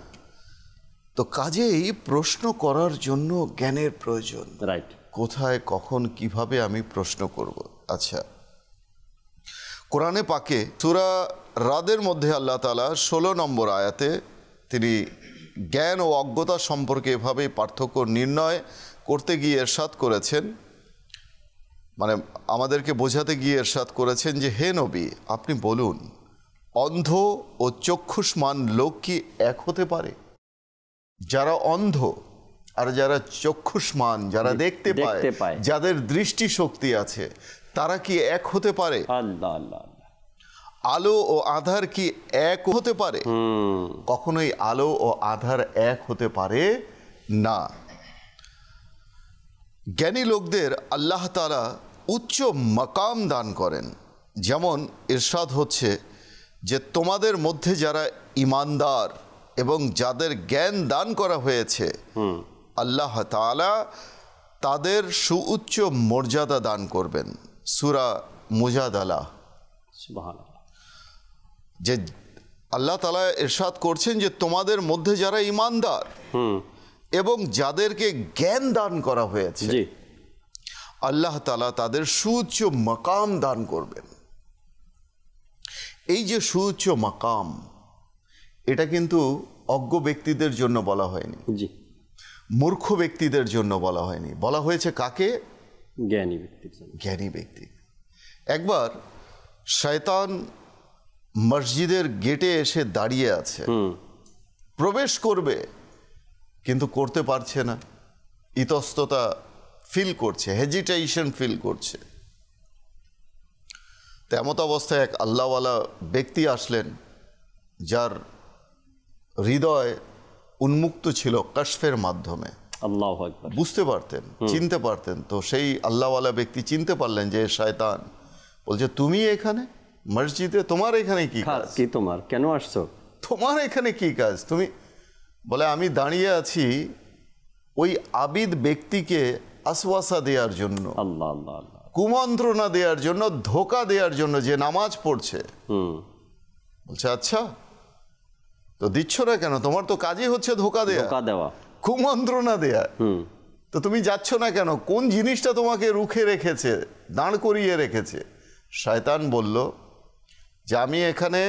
Speaker 4: তো কাজেই প্রশ্ন করার জন্য জ্ঞানের প্রয়োজন।
Speaker 2: রাইট।
Speaker 4: কোথায়, কখন, কিভাবে আমি প্রশ্ন করব। আচ্ছা, কোরআনে পাকে সূরা রাদের মধ্যে আল্লাহ তাআলা 16 নম্বর আয়াতে তিনি জ্ঞান ও অজ্ঞতা সম্পর্কে এভাবেই পার্থক্য নির্ণয় করতে গিয়ে ইরশাদ করেছেন, মানে আমাদেরকে বোঝাতে গিয়ে ইরশাদ করেছেন যে হে নবী, আপনি বলুন, অন্ধ ও চক্ষুষ্মান লোক কি এক হতে পারে? যারা অন্ধ আর যারা চক্ষুষ্মান, যারা দেখতে পায়, যাদের দৃষ্টি শক্তি আছে, তারা কি এক হতে পারে?
Speaker 2: আল্লাহ আল্লাহ।
Speaker 4: আলো ও আধার কি এক হতে পারে? কখনোই আলো ও আধার এক হতে পারে না। জ্ঞানী লোকদের আল্লাহ তাআলা উচ্চ মাকাম দান করেন। যেমন ইরশাদ হচ্ছে যে তোমাদের মধ্যে যারা ঈমানদার এবং যাদের জ্ঞান দান করা হয়েছে, আল্লাহ তাআলা তাদের সুউচ্চ মর্যাদা দান করবেন। সূরা মুজাদালা।
Speaker 2: সুবহানাল্লাহ।
Speaker 4: যে আল্লাহ তাআলা ইরশাদ করছেন যে তোমাদের মধ্যে যারা ঈমানদার এবং যাদেরকে জ্ঞান দান করা হয়েছে, আল্লাহ তাআলা তাদের সুউচ্চ মাকাম দান করবেন। এই যে সুউচ্চ মাকাম, এটা কিন্তু অজ্ঞ ব্যক্তিদের জন্য বলা হয়নি, মূর্খ ব্যক্তিদের জন্য বলা হয়নি, বলা হয়েছে কাকে?
Speaker 2: জ্ঞানী ব্যক্তির জন্য।
Speaker 4: জ্ঞানী ব্যক্তি। একবার শয়তান মসজিদের গেটে এসে দাঁড়িয়ে আছে, প্রবেশ করবে কিন্তু করতে পারছে না, ইতস্ততা ফিল করছে, হেজিটেশন ফিল করছে। তেমত অবস্থায় এক আল্লাহওয়ালা ব্যক্তি আসলেন, যার হৃদয় উন্মুক্ত ছিল কাশফের মাধ্যমে,
Speaker 2: আল্লাহু আকবার,
Speaker 4: বুঝতে পারতেন, চিনতে পারতেন। তো সেই আল্লাহওয়ালা ব্যক্তি চিনতে পারলেন যে শয়তান। বলছে, তুমি এখানে মসজিদে, তোমার এখানে কি কাজ?
Speaker 2: কি তোমার, কেন আসছো?
Speaker 4: তোমার এখানে কি কাজ? তুমি? বলে, আমি দাঁড়িয়ে আছি ওই আবিদ ব্যক্তিকে আসওয়াসা দেওয়ার জন্য,
Speaker 2: আল্লাহ আল্লাহ আল্লাহ,
Speaker 4: কুমন্ত্রণা দেওয়ার জন্য, ধোকা দেওয়ার জন্য যে নামাজ পড়ছে। বলছে আচ্ছা তো দিচ্ছ না কেন? তোমার তো কাজই হচ্ছে ধোকা দেওয়া, কুমন্ত্রণা দেয়া। তো তুমি যাচ্ছ না কেন? কোন জিনিসটা তোমাকে রুখে রেখেছে, দাঁড় করিয়ে রেখেছে? শয়তান বলল যে আমি এখানে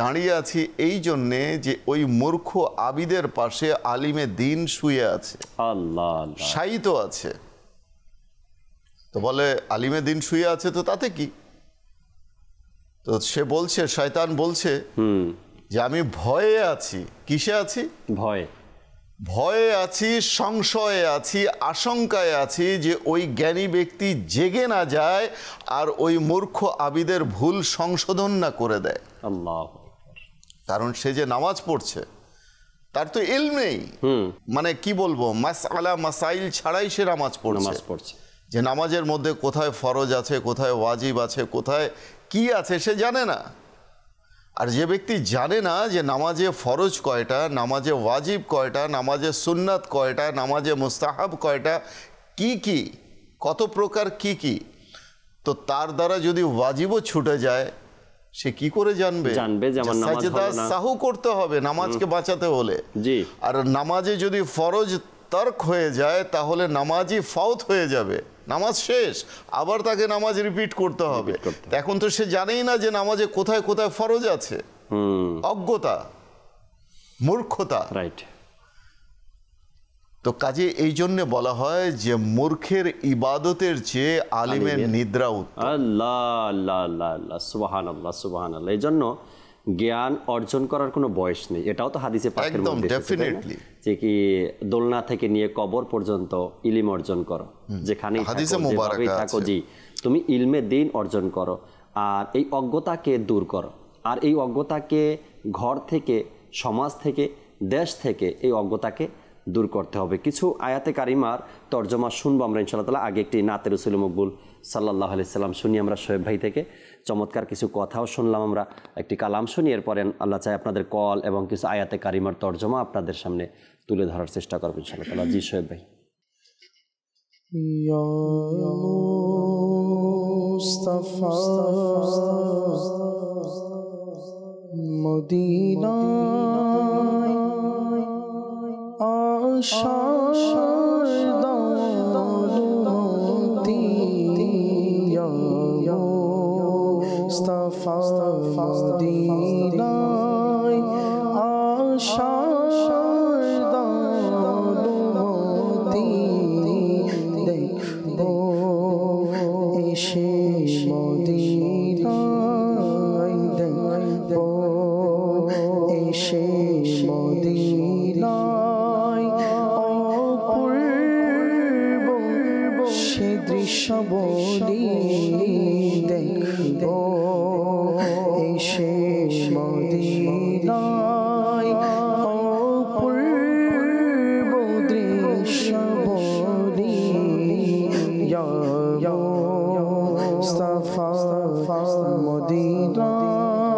Speaker 4: দাঁড়িয়ে আছি এই জন্যে যে ওই মূর্খ আবিদের পাশে আলিমে দিন শুয়ে আছে, শায়িত আছে। তো বলে আলিমে দিন শুয়ে আছে তো তাতে কি? তো সে বলছে, শয়তান বলছে যে আমি ভয়ে আছি। কিসে আছি? ভয়ে আছি, সংশয়ে আছি, আশঙ্কায় আছি যে ওই জ্ঞানী ব্যক্তি জেগে না যায় আর ওই মূর্খ আবিদের ভুল সংশোধন না করে দেয়। কারণ সে যে নামাজ পড়ছে তার তো ইলম নেই, মানে কি বলবো, মাসআলা মাসাইল ছাড়াই সে নামাজ পড়ছে। যে নামাজের মধ্যে কোথায় ফরজ আছে, কোথায় ওয়াজিব আছে, কোথায় কি আছে সে জানে না। আর যে ব্যক্তি জানে না যে নামাজে ফরজ কয়টা, নামাজে ওয়াজিব কয়টা, নামাজে সুন্নাত কয়টা, নামাজে মুস্তাহাব কয়টা, কি কি, কত প্রকার কি কি, তো তার দ্বারা যদি ওয়াজিবও ছুটে যায় সে কি করে জানবে? সাজদা সাহু করতে হবে নামাজকে বাঁচাতে হলে। আর নামাজে যদি ফরজ তর্ক হয়ে যায় তাহলে নামাজই ফাউত হয়ে যাবে, নামাজ শেষ, আবার তাকে নামাজ রিপিট করতে হবে। এখন তো সে জানেই না যে নামাজে কোথায় কোথায় ফরজ আছে। অজ্ঞতা, মূর্খতা। তো কাজে এই জন্য বলা হয় যে মূর্খের ইবাদতের চেয়ে আলিমের নিদ্রা উত্তম।
Speaker 2: আল্লাহ আল্লাহ আল্লাহ আল্লাহ, সুবহানাল্লাহ সুবহানাল্লাহ। এই জন্য জ্ঞান অর্জন করার কোনো বয়স নেই, এটাও তো হাদিসে পাকের মধ্যে এসেছে যে কি দোলনা থেকে নিয়ে কবর পর্যন্ত ইলম অর্জন করো, যেখানেই থাকো, জি তুমি ইলমে দ্বীন অর্জন করো। আর এই অজ্ঞতাকে দূর করো, আর এই অজ্ঞতাকে ঘর থেকে, সমাজ থেকে, দেশ থেকে এই অজ্ঞতাকে দূর করতে হবে। কিছু আয়াতে কারিমার তর্জমা শুনবো আমরা ইনশাআল্লাহ তাআলা। আগে একটি নাতে রাসূল মকবুল সাল্লাল্লাহু আলাইহি সাল্লাম শুনি আমরা শোয়েব ভাই থেকে, চমৎকার কিছু কথাও শুনলাম আমরা, একটি কালাম শুনি, এরপরে আল্লাহ চাই আপনাদের কল এবং কিছু আয়াতে কারিমার তর্জমা আপনাদের সামনে তুলে ধরার চেষ্টা করবো ইনশাআল্লাহ তাআলা। জি শোয়েব ভাই।
Speaker 3: ইয়া মুস্তাফা মদিনা আশার দালুতি, ইয়া মুস্তাফা মদিনা আশার দালুতি, দেখবো এসে মদিনায়, দেখবো এসে মদিনায় অপূর্ব সে দৃশ্য বলি, দেখবো এসে মদিনায় অপূর্ব দৃশ্য বলি, ইয়া মুস্তাফা মদিনায়,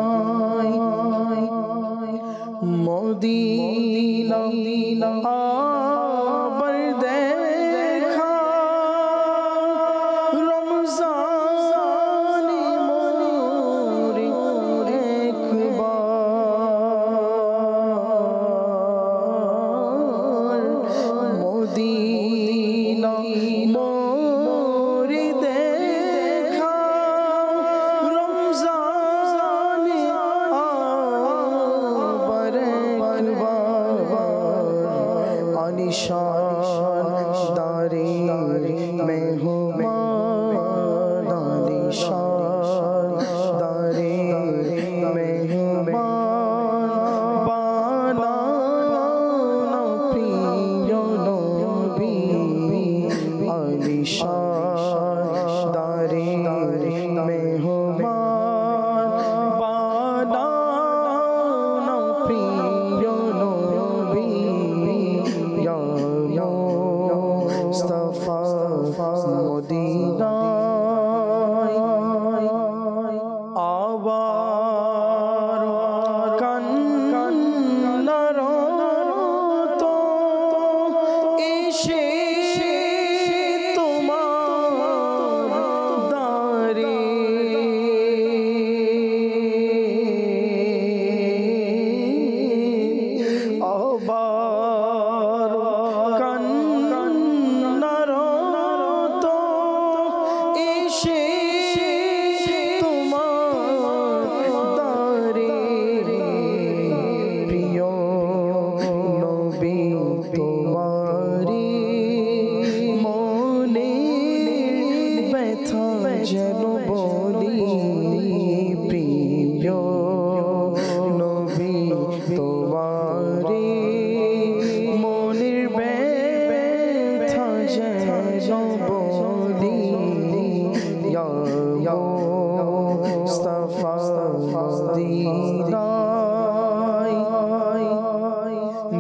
Speaker 3: মদিনা আবার দেখা রমজানে মোরে একবার, মদিনা মোরে দেখা রমজানে আবার একবার, আলিশান দারে মেহমান, আলিশান দারে মেহমান, বানানা প্রিয় নবী, আলিশান দারে মেহমান, বানানা প্রিয় নবী, ইয়া মুস্তাফা মদিনায় আবার কান্নারত এসে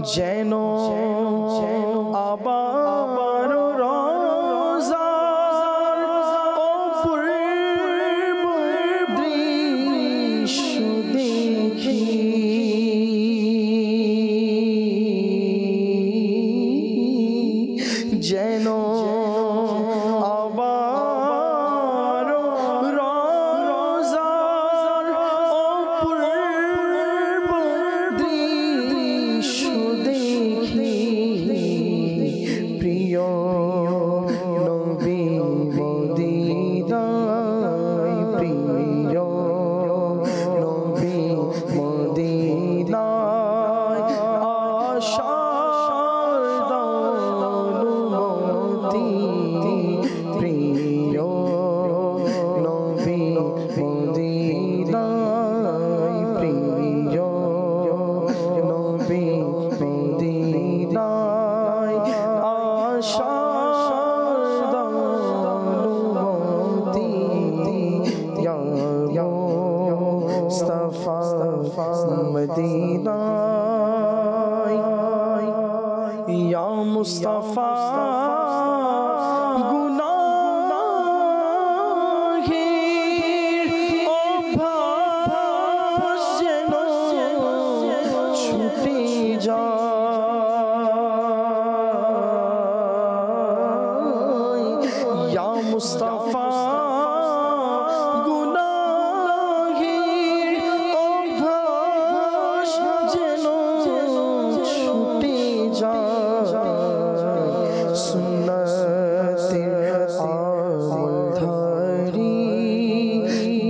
Speaker 3: যেন আবার রোজার অপূর্ব দৃশ্য দেখি, যেন আবার রোজার অপূর্ব দৃশ্য দেখি, প্রিয় নবী মদিনায়, প্রিয় নবী মদিনায় আশার অনুমতি, প্রিয় নবী মদিনায়, প্রিয় নবী মদিনায় আশার অনুমতি, ইয়া মুস্তাফা মদিনায়, ইয়া মুস্তাফা গুনাহের অভ্যাস যেন ছুটে যায়, ইয়া মুস্তাফা গুনাহের অভ্যাস যেন ছুটে যায়, সুন্নতের আমলধারী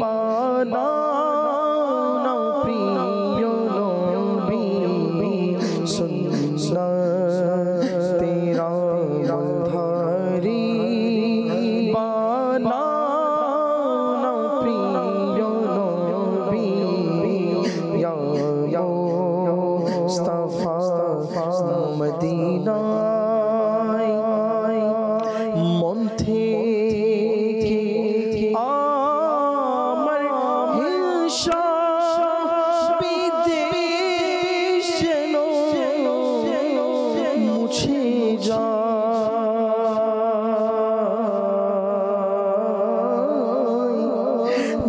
Speaker 3: বানাও না প্রিয় নবী, সুন্নতের আমলধারী বানাও না প্রিয় নবী, ইয়া মুস্তাফা মদিনায়, মন থেকে আমার হিংসা বিদ্বেষ যেন মুছে যায়,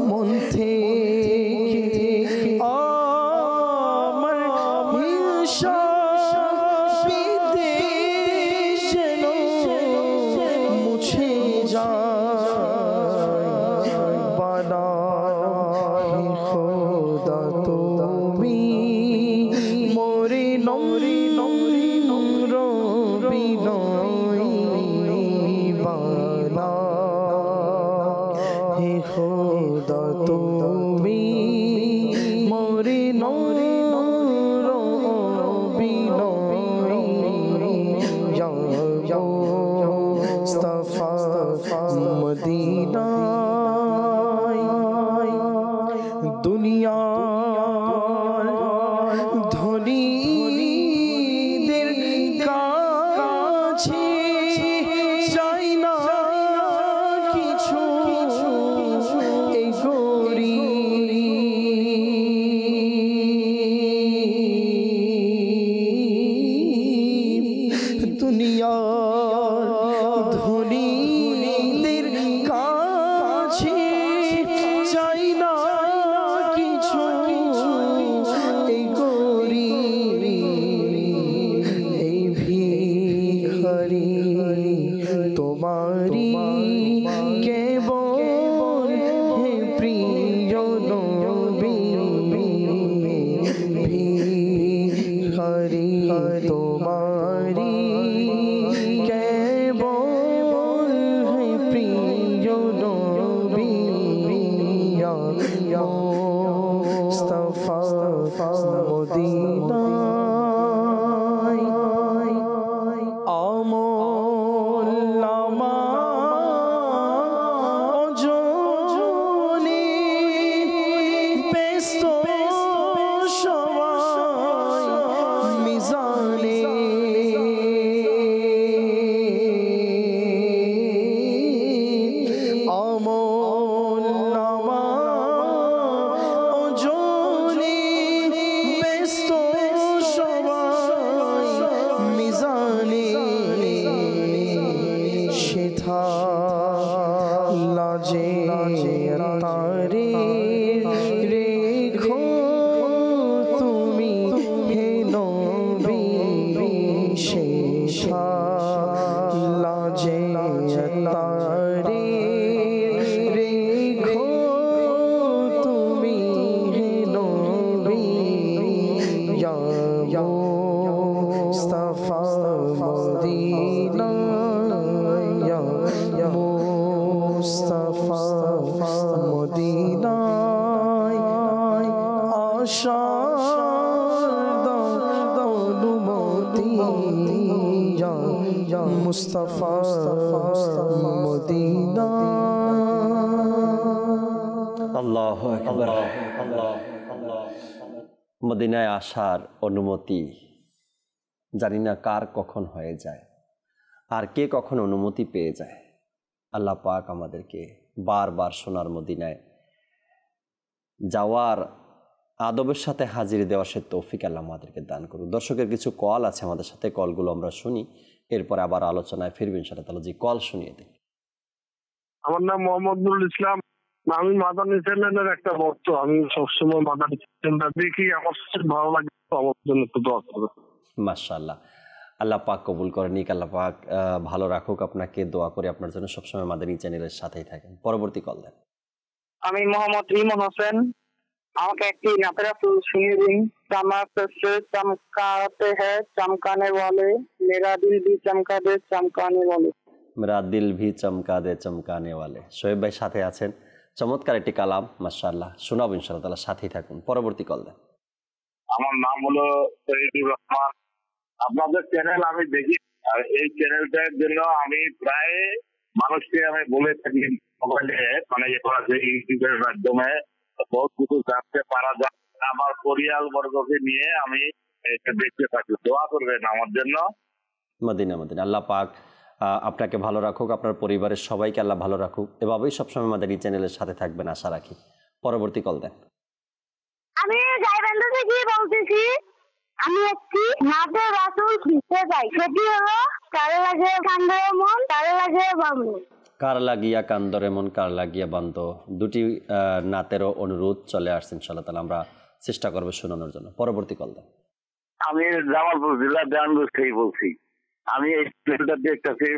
Speaker 3: মন থেকে আমার হিংসা বিদ্বেষ যেন মুছে যায়, বানাহে খোদা তুমি মোরে নূর বিনয়, বানাহে খোদা তুমি মোরে নূর বিনয়, ইয়া মুস্তাফা মদিনায়, দুনিয়ার ধনীদের কাছে চাই না কিছু, এই গরিব দুনিয়ার ধনীদের কাছে চাই না কিছু, এই গরিব এই ভিখারি তোমারি কেবল হে প্রিয় নবী, ভিখারি তোমারি কেবল হে প্রিয় নবী, ইয়া মুস্তাফা মদিনায়, আমল নামা ওজনে ব্যস্ত সবাই মিজানে, আমল নামা ওজনে ব্যস্ত লাজে তারে রেখো তুমি হে নবী শেষা লাজে তারে রেখো তুমি হে নবী ইয়া মুস্তাফা মদিনা ইয়া মুস্তাফা মদিনায় আশার অনুমতি ইয়া মুস্তাফা মদিনা।
Speaker 2: আল্লাহু আকবার। মদিনায় আসার অনুমতি জানি না কার কখন হয়ে যায় আর কে কখন অনুমতি পেয়ে যায়। আল্লাহ পাক আমাদেরকে বারবার সোনার মদিনায় যাওয়ার আদবের সাথে হাজির দেওয়া সে তৌফিক আল্লাহ আমাদেরকে দান করুন। দর্শকের কিছু কল আছে আমাদের সাথে, কলগুলো আমরা শুনি, এরপরে আবার আলোচনায় ফিরবেন ইনশাআল্লাহ তাআলা। জি, কল শুনিয়ে দিন।
Speaker 5: আমার নাম মোহাম্মদ নুরুল ইসলাম। আমি মাদানী চ্যানেলের একটা ভক্ত। আমি সবসময় মাদানী চ্যানেলটা দেখি, আমার ভালো লাগে, আমার জন্য একটু দোয়া করবে।
Speaker 2: মাশাআল্লাহ, আল্লাহ পাক কবুল করে নিক, আল্লাহ পাক ভালো রাখুক আপনাকে। দোয়া করে আপনার জন্য সবসময় মাদানী চ্যানেলের সাথেই থাকেন। পরবর্তী কল দেন।
Speaker 6: আমি মোহাম্মদ ইমন হোসেন। আমাকে একটি নাতের রাসূল শুনিয়ে দিন। चमक से चमकाते हैं चमकाने वाले, मेरा दिल भी चमका दे चमकाने वाले।
Speaker 2: मेरा दिल भी चमका दे चमकाने वाले। শোয়েব ভাই সাথে আছেন, চমৎকার একটি কালাম, মাশাআল্লাহ। শোনাবো ইনশাআল্লাহ তাআলা, সাথেই থাকুন। পরবর্তী কল দেন।
Speaker 5: আমার নাম হলো শহীদুর রহমান। আপনাদের চ্যানেল আমি দেখি, আর এই চ্যানেলটার জন্য আমি প্রায় মানুষকে আমি বলে থাকি মোবাইলে, মানে ইউটিউবের মাধ্যমে বহুত কিছু জানতে পারা যায়। আমার পরিবার বর্গকে নিয়ে আমি এটা দেখতে থাকি। দোয়া করবেন আমার জন্য।
Speaker 2: Medina Medina. আল্লাহ পাক আপনাকে ভালো রাখুক, আপনার পরিবারের সবাইকে আল্লাহ ভালো রাখুক। এভাবেই সবসময় আমাদের এই চ্যানেলের সাথে থাকবেন আশা রাখি। পরবর্তী কল দেন।
Speaker 7: আমি গাইবান্ধা থেকে বলতেছি। আমি একটি নাতের রাসূল লিখতে চাই, সেটি হলো কার লাগে কান্দরে মন, কার লাগে বান্ধ।
Speaker 2: কার লাগিয়া কান্দরে মন, কার লাগিয়া বান্ধ, দুটি নাতেরও অনুরোধ চলে আসছে ইনশাআল্লাহ তাআলা, আমরা চেষ্টা করবো শোনানোর জন্য। পরবর্তী কল দেন।
Speaker 5: আমি জামালপুর জেলা দেওয়ানগঞ্জ থেকে বলছি। আমি এই চ্যানেলটা দেখতেছি,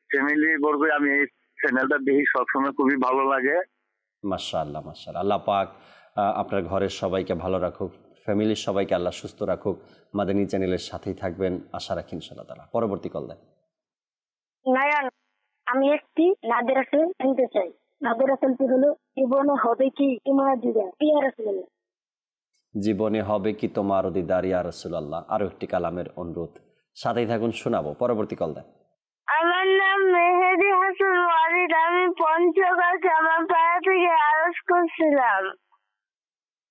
Speaker 5: ফ্যামিলি বর্গে আমি এই চ্যানেলটা দেখি, সবসময় খুবই ভালো লাগে।
Speaker 2: মাশাআল্লাহ মাশাআল্লাহ। আল্লাহ পাক আপনার ঘরের সবাইকে ভালো রাখুক, ফ্যামিলির সবাইকে আল্লাহ সুস্থ রাখুক। মাদানী চ্যানেলের সাথেই থাকবেন আশা রাখি ইনশাআল্লাহ তাআলা। পরবর্তী কল দেন।
Speaker 7: নারায়ণ, আমি একটি নাদের রাসূল নিতে চাই। নাদের রাসূলটি হলো জীবনে হবে কি তোমার দিদার ইয়া রাসূলুল্লাহ।
Speaker 2: জীবনে হবে কি তোমার দিদার ইয়া রাসূলুল্লাহ। আরো একটি কালামের অনুরোধ, সাথেই থাকুন, শোনাবো। পরবর্তী কল দেন।
Speaker 7: আমার নাম মেহেদি হাসান ওয়ালিদ। আমি পঞ্চগড় জামাপাড়া থেকে আরজ করছিলাম।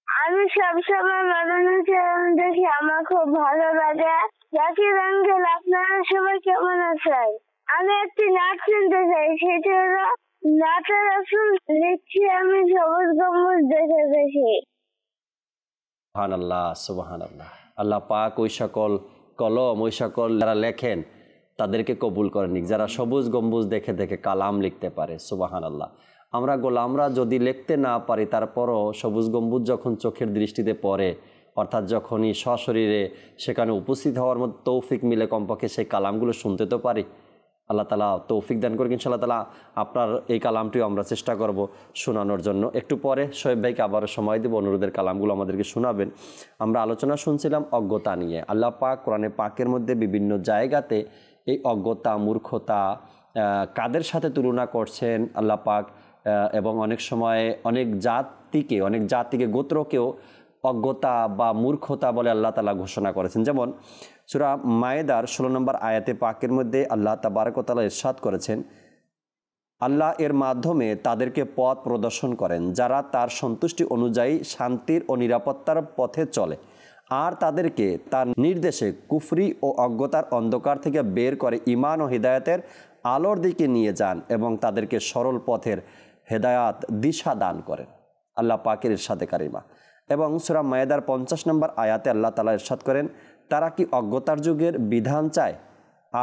Speaker 7: আমি সবসময় মাদানী চ্যানেল দেখি, আমার খুব ভালো লাগে। জাকির আঙ্কেল, আপনারা সবাই কেমন আছেন? আমি একটি নাচ শুনতে চাই, সেটি হলো নাতের রাসূল লিখছি আমি সবুজ গম্বুজ দেখে দেখি।
Speaker 2: সুবহানাল্লাহ সুবহানাল্লাহ। আল্লাহ পাক ওই সকল কলম, ওই সকল যারা লেখেন তাদেরকে কবুল করে নিক, যারা সবুজ গম্বুজ দেখে দেখে কালাম লিখতে পারে। সুবহানাল্লাহ। আমরা গোলামরা যদি লিখতে না পারি, তারপরও সবুজ গম্বুজ যখন চোখের দৃষ্টিতে পড়ে, অর্থাৎ যখনই সশরীরে সেখানে উপস্থিত হওয়ার মতো তৌফিক মিলে, কমপক্ষে সেই কালামগুলো শুনতে তো পারি। আল্লাহ তাআলা তৌফিক দান করুক ইনশাআল্লাহ তাআলা। আপনার এই কালামটিও আমরা চেষ্টা করব শোনানোর জন্য। একটু পরে শোয়েব ভাইকে আবারও সময় দেব, অনুরোধের কালামগুলো আমাদেরকে শোনাবেন। আমরা আলোচনা শুনছিলাম অজ্ঞতা নিয়ে। আল্লাহ পাক কোরআনে পাকের মধ্যে বিভিন্ন জায়গাতে এই অজ্ঞতা, মূর্খতা কাদের সাথে তুলনা করছেন আল্লাহ পাক, এবং অনেক সময় অনেক জাতিকে গোত্রকেও অজ্ঞতা বা মূর্খতা বলে আল্লাহ তাআলা ঘোষণা করেছেন। যেমন সূরা মায়েদার 16 নম্বর আয়াতে পাকের মধ্যে আল্লাহ তাবারক ওয়া তাআলা ইরশাদ করেছেন, আল্লাহ এর মাধ্যমে তাদেরকে পথ প্রদর্শন করেন যারা তার সন্তুষ্টি অনুযায়ী শান্তির ও নিরাপত্তার পথে চলে, আর তাদেরকে তার নির্দেশে কুফরি ও অজ্ঞতার অন্ধকার থেকে বের করে ঈমান ও হিদায়াতের আলোর দিকে নিয়ে যান এবং তাদেরকে সরল পথের হেদায়াত দিশা দান করেন। আল্লাহ পাকের ইরশাদে কারিমা। এবং সূরা মায়েদার 50 নম্বর আয়াতে আল্লাহ তাআলা ইরশাদ করেন, তারা কি অজ্ঞতার যুগের বিধান চায়?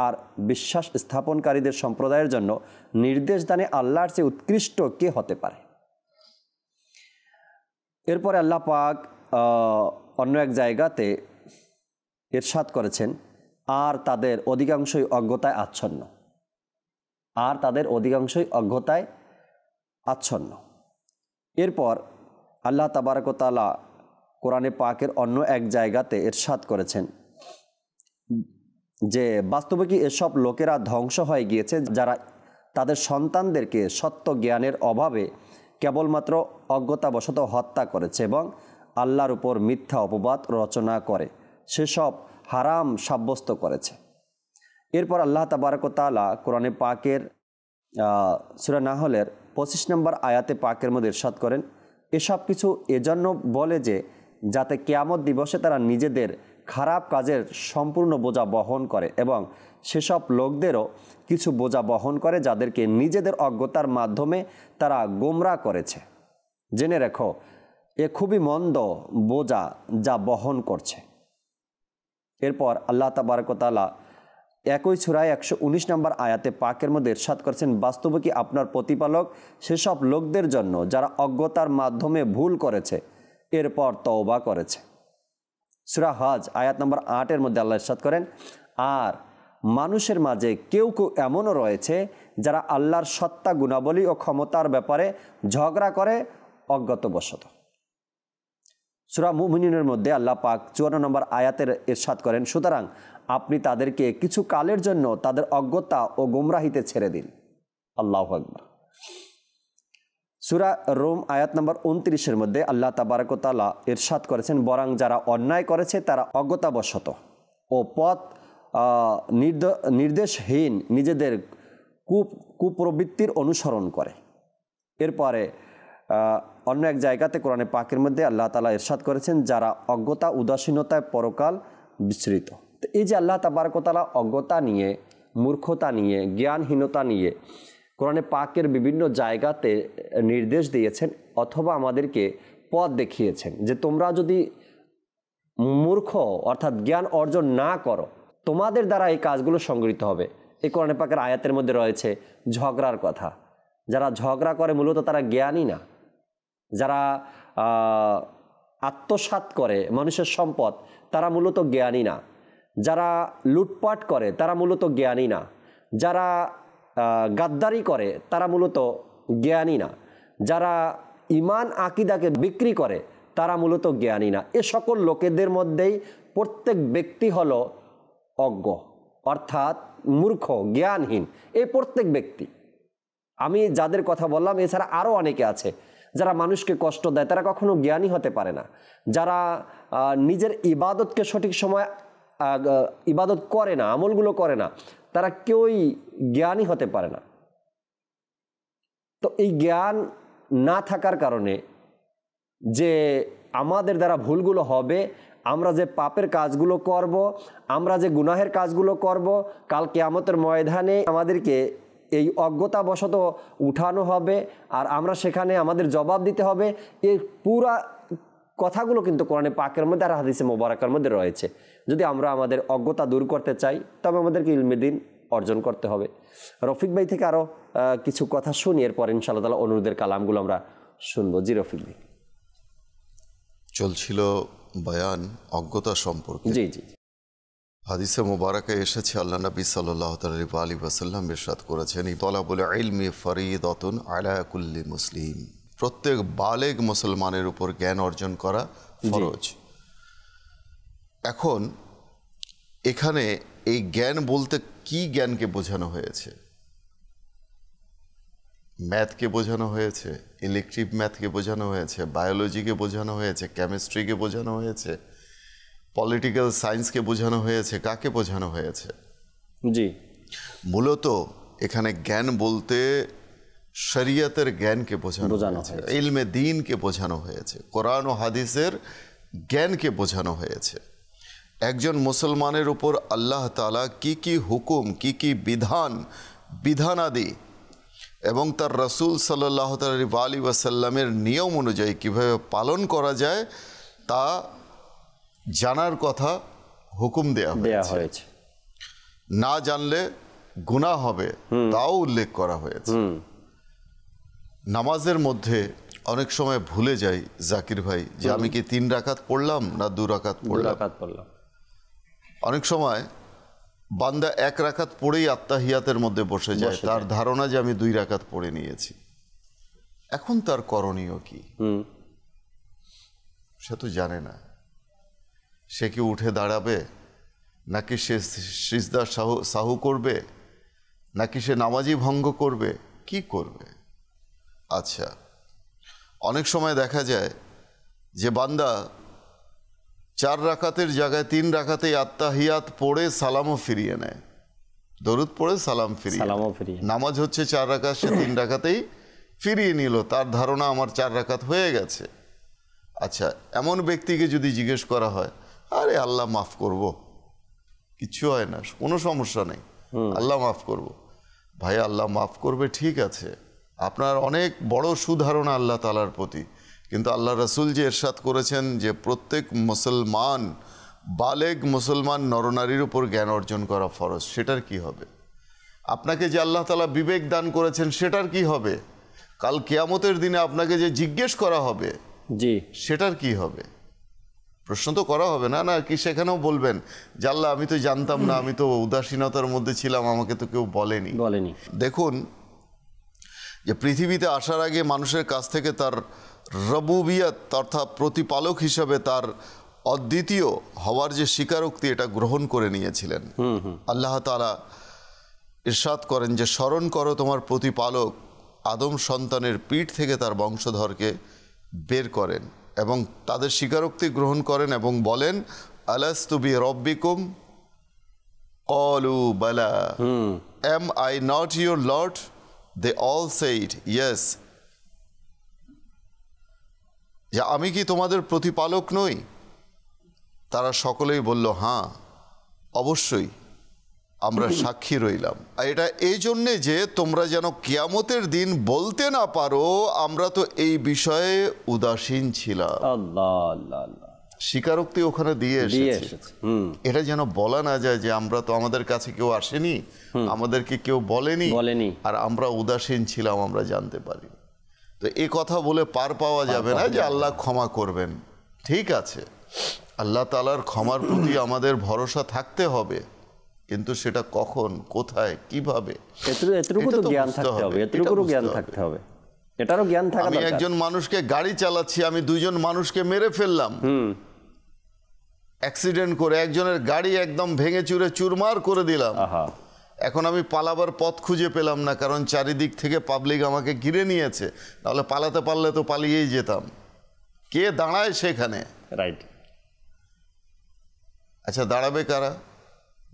Speaker 2: আর বিশ্বাস স্থাপনকারীদের সম্প্রদায়ের জন্য নির্দেশ দানে আল্লাহর চেয়ে উৎকৃষ্ট কে হতে পারে। এরপরে আল্লাহ পাক অন্য এক জায়গাতে ইরশাদ করেছেন, আর তাদের অধিকাংশই অজ্ঞতায় আচ্ছন্ন, আর তাদের অধিকাংশই অজ্ঞতায় আচ্ছন্ন। এরপর আল্লাহ তাবারক ওয়া তাআলা কোরআনে পাকের অন্য এক জায়গাতে ইরশাদ করেছেন যে বাস্তবে কি এসব লোকেরা ধ্বংস হয়ে গিয়েছে যারা তাদের সন্তানদেরকে সত্য জ্ঞানের অভাবে কেবলমাত্র অজ্ঞতাবশত হত্যা করেছে এবং আল্লাহর উপর মিথ্যা অপবাদ রচনা করে সেসব হারাম সাব্যস্ত করেছে। এরপর আল্লাহ তাবারক ওয়া তাআলা কোরআনে পাকের সূরা নাহলের 25 নম্বর আয়াতে পাকের মধ্যে ইরশাদ করেন, এসব কিছু এজন্য বলে যে যাতে কিয়ামত দিবসে তারা নিজেদের খারাপ কাজের সম্পূর্ণ বোঝা বহন করে এবং সেসব লোকদেরও কিছু বোঝা বহন করে যাদেরকে নিজেদের অজ্ঞতার মাধ্যমে তারা গোমরা করেছে। জেনে রেখো এ খুবই মন্দ বোঝা যা বহন করছে। এরপর আল্লাহ তাবারক ওয়া তাআলা একই সূরায় 119 নম্বর আয়াতে পাকের মধ্যে ইরশাদ করেছেন, বাস্তবে কি আপনার প্রতিপালক সেসব লোকদের জন্য যারা অজ্ঞতার মাধ্যমে ভুল করেছে এরপর তওবা করেছে। সূরা হজ আয়াত নম্বর 8 মধ্যে আল্লাহ ইরশাদ করেন, আর মানুষের মাঝে কেউ কেউ এমনও রয়েছে যারা আল্লাহর সত্তা গুণাবলী ও ক্ষমতার ব্যাপারে ঝগড়া করে অজ্ঞতাবশত। সূরা মুমিনুনের মধ্যে আল্লাহ পাক 54 নম্বর আয়াতের ইরশাদ করেন, সুতরাং আপনি তাদেরকে কিছু কালের জন্য তাদের অজ্ঞতা ও গুমরাহিতে ছেড়ে দিন। আল্লাহু আকবার। সূরা রুম আয়াত নম্বর 29 মধ্যে আল্লাহ তাবারক ওয়া তাআলা ইরশাদ করেছেন, বরং যারা অন্যায় করেছে তারা অজ্ঞতাবশত ও পথ নির্দেশহীন নিজেদের কুপ্রবৃত্তির অনুসরণ করে। এরপরে অন্য এক জায়গাতে কোরআনে পাকের মধ্যে আল্লাহ তাআলা ইরশাদ করেছেন, যারা অজ্ঞতা উদাসীনতায় পরকাল বিস্মৃত। তো এই যে আল্লাহ তাবারক ওয়া তাআলা অজ্ঞতা নিয়ে, মূর্খতা নিয়ে, জ্ঞানহীনতা নিয়ে কোরআনে পাকের বিভিন্ন জায়গাতে নির্দেশ দিয়েছেন অথবা আমাদেরকে পথ দেখিয়েছেন যে তোমরা যদি মূর্খ অর্থাৎ জ্ঞান অর্জন না করো তোমাদের দ্বারা এই কাজগুলো সংগঠিত হবে। এই কোরআনে পাকের আয়াতের মধ্যে রয়েছে ঝগড়ার কথা। যারা ঝগড়া করে মূলত তারা জ্ঞানী না। যারা আত্মসাৎ করে মানুষের সম্পদ তারা মূলত জ্ঞানী না। যারা লুটপাট করে তারা মূলত জ্ঞানী না। যারা গাদ্দারি করে তারা মূলত জ্ঞানী না। যারা ঈমান আকীদাকে বিক্রি করে তারা মূলত জ্ঞানী না। এ সকল লোকেদের মধ্যেই প্রত্যেক ব্যক্তি হলো অজ্ঞ অর্থাৎ মূর্খ, জ্ঞানহীন। এই প্রত্যেক ব্যক্তি, আমি যাদের কথা বললাম এছাড়া আরও অনেকে আছে যারা মানুষকে কষ্ট দেয়, তারা কখনো জ্ঞানী হতে পারে না। যারা নিজের ইবাদতকে সঠিক সময় ইবাদত করে না, আমলগুলো করে না, তারা কেউই জ্ঞানী হতে পারে না। তো এই জ্ঞান না থাকার কারণে যে আমাদের দ্বারা ভুলগুলো হবে, আমরা যে পাপের কাজগুলো করব, আমরা যে গুনাহের কাজগুলো করব, কাল কিয়ামতের ময়দানে আমাদেরকে এই অজ্ঞতাবশত উঠানো হবে আর আমরা সেখানে আমাদের জবাব দিতে হবে। এই পুরা কথাগুলো কিন্তু কোরআনে পাকের মধ্যে আর হাদিসে মোবারকার মধ্যে রয়েছে। যদি আমরা আমাদের অজ্ঞতা দূর করতে চাই তবে আমাদেরকে ইলমে দ্বীন অর্জন করতে হবে। রফিক ভাই থেকে আরও কিছু কথা শুনি, এরপর ইনশাআল্লাহ তাআলা অনুরোধের কালামগুলো আমরা শুনবো। জি রফিক ভাই।
Speaker 4: চলছিল বয়ান অজ্ঞতা সম্পর্কে।
Speaker 2: জি জি।
Speaker 4: হাদিসে মোবারকে এসেছে আল্লাহ নবী সাল্লাল্লাহু আলাইহি ওয়াসাল্লাম ইরশাদ করেছেন, তলাবুল ইলমি ফরিদাতুন আলা কুল্লি মুসলিম। প্রত্যেক বালেগ মুসলমানের উপর জ্ঞান অর্জন করা ফরজ। এখন এখানে এই জ্ঞান বলতে কি জ্ঞানকে বোঝানো হয়েছে? ম্যাথকে বোঝানো হয়েছে, ইলেকট্রিক ম্যাথকে বোঝানো হয়েছে, বায়োলজিকে বোঝানো হয়েছে, কেমিস্ট্রিকে বোঝানো হয়েছে, পলিটিক্যাল সায়েন্সকে বোঝানো হয়েছে, কাকে বোঝানো হয়েছে?
Speaker 2: জি,
Speaker 4: মূলত এখানে জ্ঞান বলতে শরীয়তের জ্ঞানকে বোঝানো হয়েছে, ইলমে দ্বীনকে বোঝানো হয়েছে, কোরআন ও হাদিসের জ্ঞানকে বোঝানো হয়েছে। একজন মুসলমানের উপর আল্লাহ তাআলা কি কি হুকুম, কি কি বিধানাদি এবং তার রাসূল সাল্লাল্লাহু আলাইহি ওয়াসাল্লামের নিয়ম অনুযায়ী কীভাবে পালন করা যায় তা জানার কথা হুকুম দেয়া হয়েছে। না জানলে গুনাহ হবে তাও উল্লেখ করা হয়েছে। নামাজের মধ্যে অনেক সময় ভুলে যাই জাকির ভাই যে আমি কি 3 রাকাত পড়লাম না 2 রাকাত পড়লাম। অনেক সময় বান্দা 1 রাকাত পড়েই আত্তাহিয়াতের মধ্যে বসে যায়, তার ধারণা যে আমি 2 রাকাত পড়ে নিয়েছি। এখন তার করণীয় কি? সে তো জানে না। সে কি উঠে দাঁড়াবে, নাকি সে সিজদা সাহু করবে, নাকি সে নামাজি ভঙ্গ করবে, কি করবে? আচ্ছা, অনেক সময় দেখা যায় যে বান্দা 4 রাকাতের জায়গায় 3 রাকাতেই আত্তাহিয়াত পড়ে সালামও ফিরিয়ে নেয়, দরুদ পড়ে সালাম ফিরিয়ে। নামাজ হচ্ছে 4 রাকাত, সে 3 রাকাতেই ফিরিয়ে নিল, তার ধারণা আমার 4 রাকাত হয়ে গেছে। আচ্ছা, এমন ব্যক্তিকে যদি জিজ্ঞেস করা হয়, আরে আল্লাহ মাফ করব, কিচ্ছু হয় না, কোনো সমস্যা নেই, আল্লাহ মাফ করব। ভাই, আল্লাহ মাফ করবে ঠিক আছে, আপনার অনেক বড় সুধারণা আল্লাহ তাআলার প্রতি, কিন্তু আল্লাহ রাসূল যে ইরশাদ করেছেন যে প্রত্যেক মুসলমান, বালেগ মুসলমান নরনারীর উপর জ্ঞান অর্জন করা ফরজ, সেটার কি হবে? আপনাকে যে আল্লাহ তাআলা বিবেক দান করেছেন সেটার কি হবে? কাল কিয়ামতের দিনে আপনাকে যে জিজ্ঞেস করা হবে, জি, সেটার কি হবে? প্রশ্ন তো করা হবে না, না কি সেখানেও বলবেন যে আল্লাহ আমি তো জানতাম না, আমি তো উদাসীনতার মধ্যে ছিলাম, আমাকে তো কেউ বলেনি। দেখুন, যে পৃথিবীতে আসার আগে মানুষের কাছ থেকে তার রবুবিয়ত অর্থাৎ প্রতিপালক হিসাবে তার অদ্বিতীয় হওয়ার যে স্বীকারোক্তি, এটা গ্রহণ করে নিয়েছিলেন। আল্লাহ তাআলা ইরশাদ করেন যে স্মরণ করো তোমার প্রতিপালক আদম সন্তানের পিঠ থেকে তার বংশধরকে বের করেন এবং তাদের স্বীকারোক্তি গ্রহণ করেন এবং বলেন আলাস্তু B রব্বিকুম ক্বালু Bala, am I not your Lord? They all said yes. যে আমি কি তোমাদের প্রতিপালক নই? তারা সকলেই বলল হ্যাঁ, অবশ্যই আমরা সাক্ষী রইলাম। আর এটা এই জন্যে যে তোমরা যেন কিয়ামতের দিন বলতে না পারো আমরা তো এই বিষয়ে উদাসীন ছিলাম। স্বীকারোক্তি ওখানে দিয়ে এসেছে, এটা যেন বলা না যায় যে আমরা তো, আমাদের কাছে কেউ আসেনি, আমাদেরকে কেউ বলেনি, আর আমরা উদাসীন ছিলাম, আমরা জানতে পারি। তো এই কথা বলে পার পাওয়া যাবে না যে আল্লাহ ক্ষমা করবেন। ঠিক আছে, আল্লাহ তাআলার ক্ষমার প্রতি আমাদের ভরসা থাকতে হবে, কিন্তু সেটা কখন, কোথায়, কিভাবে, আমি একজন মানুষকে গাড়ি চালাচ্ছি, আমি 2 জন মানুষকে মেরে ফেললাম অ্যাক্সিডেন্ট করে, একজনের গাড়ি একদম ভেঙে চুরে চুরমার করে দিলাম। এখন আমি পালাবার পথ খুঁজে পেলাম না, কারণ চারিদিক থেকে পাবলিক আমাকে ঘিরে নিয়েছে, নাহলে পালাতে পারলে তো পালিয়েই যেতাম। কে দাঁড়ায় সেখানে? রাইট। আচ্ছা, দাঁড়াবে কারা?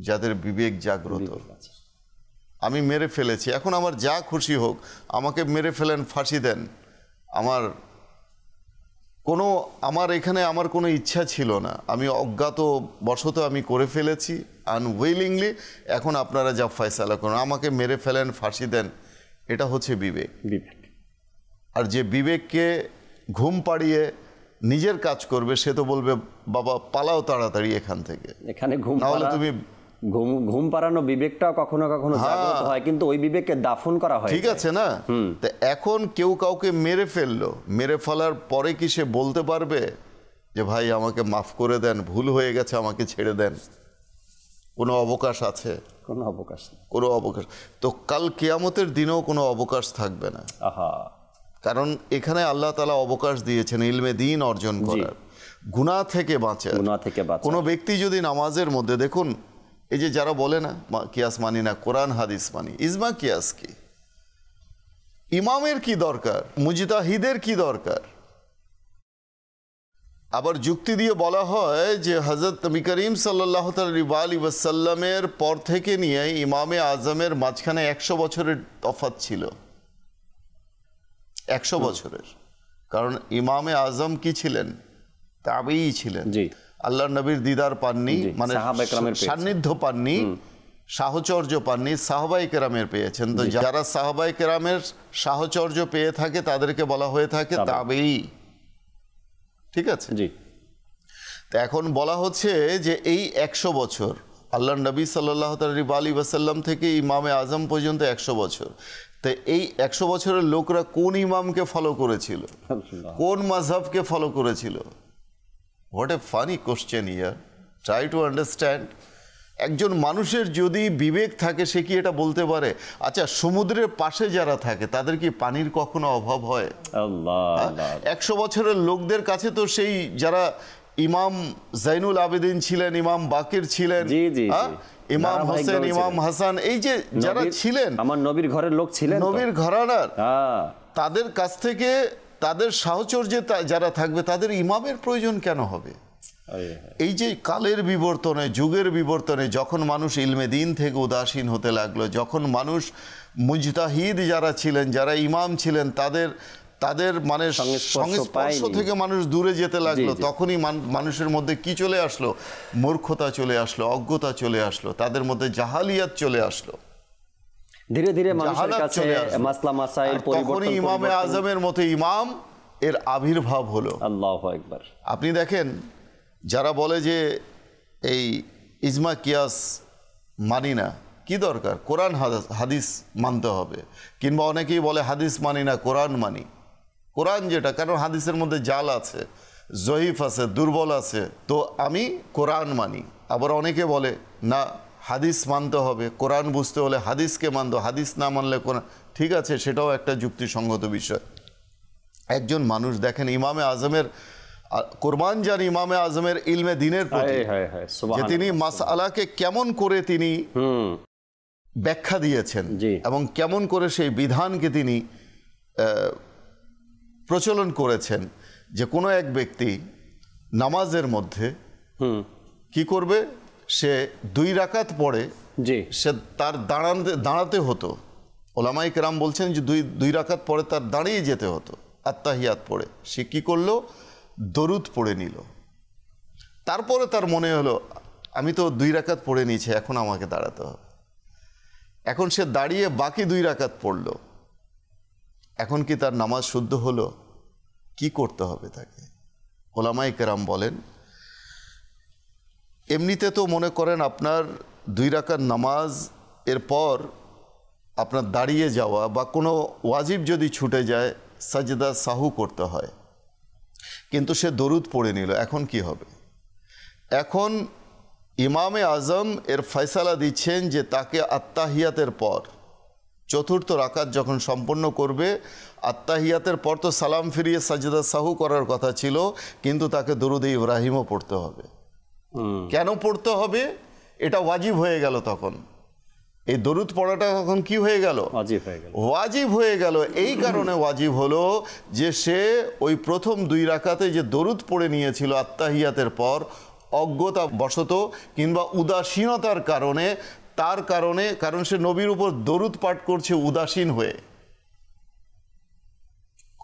Speaker 4: যাদের বিবেক জাগ্রত। আমি মেরে ফেলেছি, এখন আমার যা খুশি হোক, আমাকে মেরে ফেলেন, ফাঁসি দেন, আমার এখানে আমার কোনো ইচ্ছা ছিল না, আমি অজ্ঞাত বশত আমি করে ফেলেছি, আনউইলিংলি। এখন আপনারা যা ফয়সালা করুন, আমাকে মেরে ফেলেন, ফাঁসি দেন, এটা হচ্ছে বিবেক। আর যে বিবেককে ঘুম পাড়িয়ে নিজের কাজ করবে, সে তো বলবে বাবা পালাও তাড়াতাড়ি এখান থেকে। এখানে
Speaker 2: ঘুম পাড়ানো বিবেকটা কখনো কখনো জাগ্রত হয়, কিন্তু ওই বিবেককে দাফন করা হয়,
Speaker 4: ঠিক আছে না? তো এখন কেউ কাউকে মেরে ফেললো, মেরে ফেলার পরে কি সে বলতে পারবে যে ভাই আমাকে মাফ করে দেন, ভুল হয়ে গেছে, আমাকে ছেড়ে দেন? কোনো অবকাশ আছে? কোনো অবকাশ। তো কাল কিয়ামতের দিনেও কোনো অবকাশ থাকবে না। কারণ এখানে আল্লাহ তাআলা অবকাশ দিয়েছেন ইলমে দ্বীন অর্জন করার, গুনাহ থেকে বাঁচার। কোনো ব্যক্তি যদি নামাজের মধ্যে, দেখুন এই যে যারা বলে না কিয়াস মানি না, কোরআন হাদিস মানি, ইজমা কিয়াস কি? ইমামের কি দরকার? মুজতাহিদের কি দরকার? আবার যুক্তি দিয়ে বলা হয় যে হযরত নবী করিম সাল্লাল্লাহু আলাইহি ওয়াসাল্লামের পর থেকে নিয়ে ইমামে আজমের মাঝখানে 100 বছরের তফাৎ ছিল, 100 বছরের। কারণ ইমামে আজম কি ছিলেন? তাবেঈ ছিলেন, আল্লাহর নবীর দিদার পাননি, মানে সান্নিধ্য পাননি, সাহচর্য পাননি, সাহাবায়ে কেরামের পেয়েছেন। তো যারা সাহাবায়ে কেরামের সাহচর্য পেয়ে থাকে তাদেরকে বলা হয়ে থাকে তাবেঈ। ঠিক আছে, জি। তো এখন বলা হচ্ছে যে এই 100 বছর আল্লাহ নবী সাল্লাল্লাহু আলাইহি ওয়াসাল্লাম থেকে ইমামে আজম পর্যন্ত 100 বছর। তো এই 100 বছরের লোকরা কোন ইমামকে ফলো করেছিল, কোন মাযহাবকে ফলো করেছিল? What a funny question year, try to understand. একজন মানুষের যদি বিবেক থাকে সে কি এটা বলতে পারে? আচ্ছা, সমুদ্রের পাশে যারা থাকে তাদের কি পানির কখনো অভাব হয়? 100 বছরের লোকদের কাছে তো সেই যারা ইমাম জাইনুল আবেদিন ছিলেন, ইমাম বাকির ছিলেন, ইমাম হোসেন, ইমাম হাসান, এই যে যারা ছিলেন
Speaker 2: আমার নবীর ঘরের লোক ছিলেন,
Speaker 4: নবীর ঘরানার, তাদের কাছ থেকে তাদের সাহচর্যে যারা থাকবে তাদের ইমামের প্রয়োজন কেন হবে? এই যে কালের বিবর্তনে, যুগের বিবর্তনে যখন মানুষ ইলমে দ্বীন থেকে উদাসীন হতে লাগলো, যখন মানুষ মুজতাহিদ যারা ছিলেন, যারা ইমাম ছিলেন, তাদের মানে সংস্পর্শ থেকে মানুষ দূরে যেতে লাগলো, তখনই মানুষের মধ্যে কি চলে আসলো? মূর্খতা চলে আসলো, অজ্ঞতা চলে আসলো, তাদের মধ্যে জাহালিয়াত চলে আসলো।
Speaker 2: ধীরে ধীরে মানুষের কাছে মাসলা মাসাইল পরিবর্তন,
Speaker 4: ইমামে আজমের মতো ইমাম এর আবির্ভাব হলো।
Speaker 2: আল্লাহু আকবার।
Speaker 4: আপনি দেখেন, যারা বলে যে এই ইজমা কিয়াস মানি না, কি দরকার? কোরআন হাদিস মানতে হবে। কিংবা অনেকেই বলে হাদিস মানি না, কোরআন মানি। কোরআন যেটা, কারণ হাদিসের মধ্যে জাল আছে, জয়ীফ আছে, দুর্বল আছে, তো আমি কোরআন মানি। আবার অনেকে বলে না, হাদিস মানতে হবে, কোরআন বুঝতে হলে হাদিসকে মানতে, হাদিস না মানলে কোরআন। ঠিক আছে, সেটাও একটা যুক্তিসঙ্গত বিষয়। একজন মানুষ দেখেন ইমামে আজমের কোরবান যান ইমামে আজমের ইলমে দ্বীনের প্রতি, যে তিনি মাসআলাকে কেমন করে তিনি ব্যাখ্যা দিয়েছেন এবং কেমন করে সেই বিধানকে তিনি প্রচলন করেছেন। যে কোনো এক ব্যক্তি নামাজের মধ্যে কি করবে, সে 2 রাকাত পড়ে, সে তার দাঁড়াতে হতো। ওলামায়ে কেরাম বলছেন যে 2 রাকাত পরে তার দাঁড়িয়ে যেতে হতো আত্তাহিয়াত পড়ে। সে কি করলো? দরুদ পড়ে নিল। তারপরে তার মনে হলো আমি তো 2 রাকাত পড়ে নিয়েছি, এখন আমাকে দাঁড়াতে হবে। এখন সে দাঁড়িয়ে বাকি 2 রাকাত পড়ল। এখন কি তার নামাজ শুদ্ধ হলো? কি করতে হবে তাকে? ওলামায়ে কেরাম বলেন, এমনিতে তো মনে করেন আপনার 2 রাকাত নামাজ এরপর আপনার দাঁড়িয়ে যাওয়া বা কোনো ওয়াজিব যদি ছুটে যায় সাজদা সাহু করতে হয়, কিন্তু সে দরুদ পড়ে নিল। এখন কি হবে? এখন ইমামে আজম এর ফয়সালা দিচ্ছেন যে তাকে আত্তাহিয়াতের পর 4র্থ রাকাত যখন সম্পন্ন করবে, আত্তাহিয়াতের পর তো সালাম ফিরিয়ে সাজদা সাহু করার কথা ছিল, কিন্তু তাকে দরুদ ইব্রাহিমও পড়তে হবে। কেন পড়তে হবে? এটা ওয়াজিব হয়ে গেল। তখন এই দরুদ পড়াটা তখন কি হয়ে গেল? ওয়াজিব হয়ে গেল। এই কারণে ওয়াজিব হলো যে সে ওই প্রথম 2 রাকাতে যে দরুদ পড়ে নিয়েছিল আত্তাহিয়াতের পর, অজ্ঞতা বশত কিংবা উদাসীনতার কারণে, তার কারণে, কারণ সে নবীর উপর দরুদ পাঠ করছে উদাসীন হয়ে।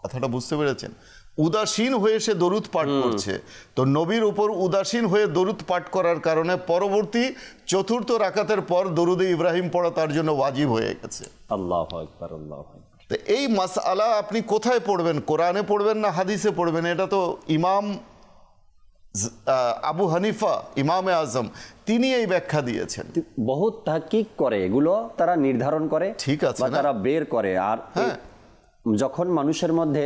Speaker 4: কথাটা বুঝতে পেরেছেন? উদাসীন হয়ে সে দরুদ পাঠ করছে। তো নবীর উপর উদাসীন হয়ে দরুদ পাঠ করার কারণে পরবর্তী 4র্থ রাকাতের পর দরুদে ইব্রাহিম পড়া তার জন্য ওয়াজিব হয়ে গেছে।
Speaker 2: আল্লাহু আকবার, আল্লাহু আকবার।
Speaker 4: তো এই মাসআলা আপনি কোথায় পড়বেন? কোরআনে পড়বেন না হাদিসে পড়বেন? এটা তো ইমাম আবু হানিফা, ইমামে আজম, তিনি এই ব্যাখ্যা দিয়েছেন।
Speaker 2: বহুত তাহকিক করে এগুলো তারা নির্ধারণ করে,
Speaker 4: ঠিক আছে,
Speaker 2: তারা বের করে। আর যখন মানুষের মধ্যে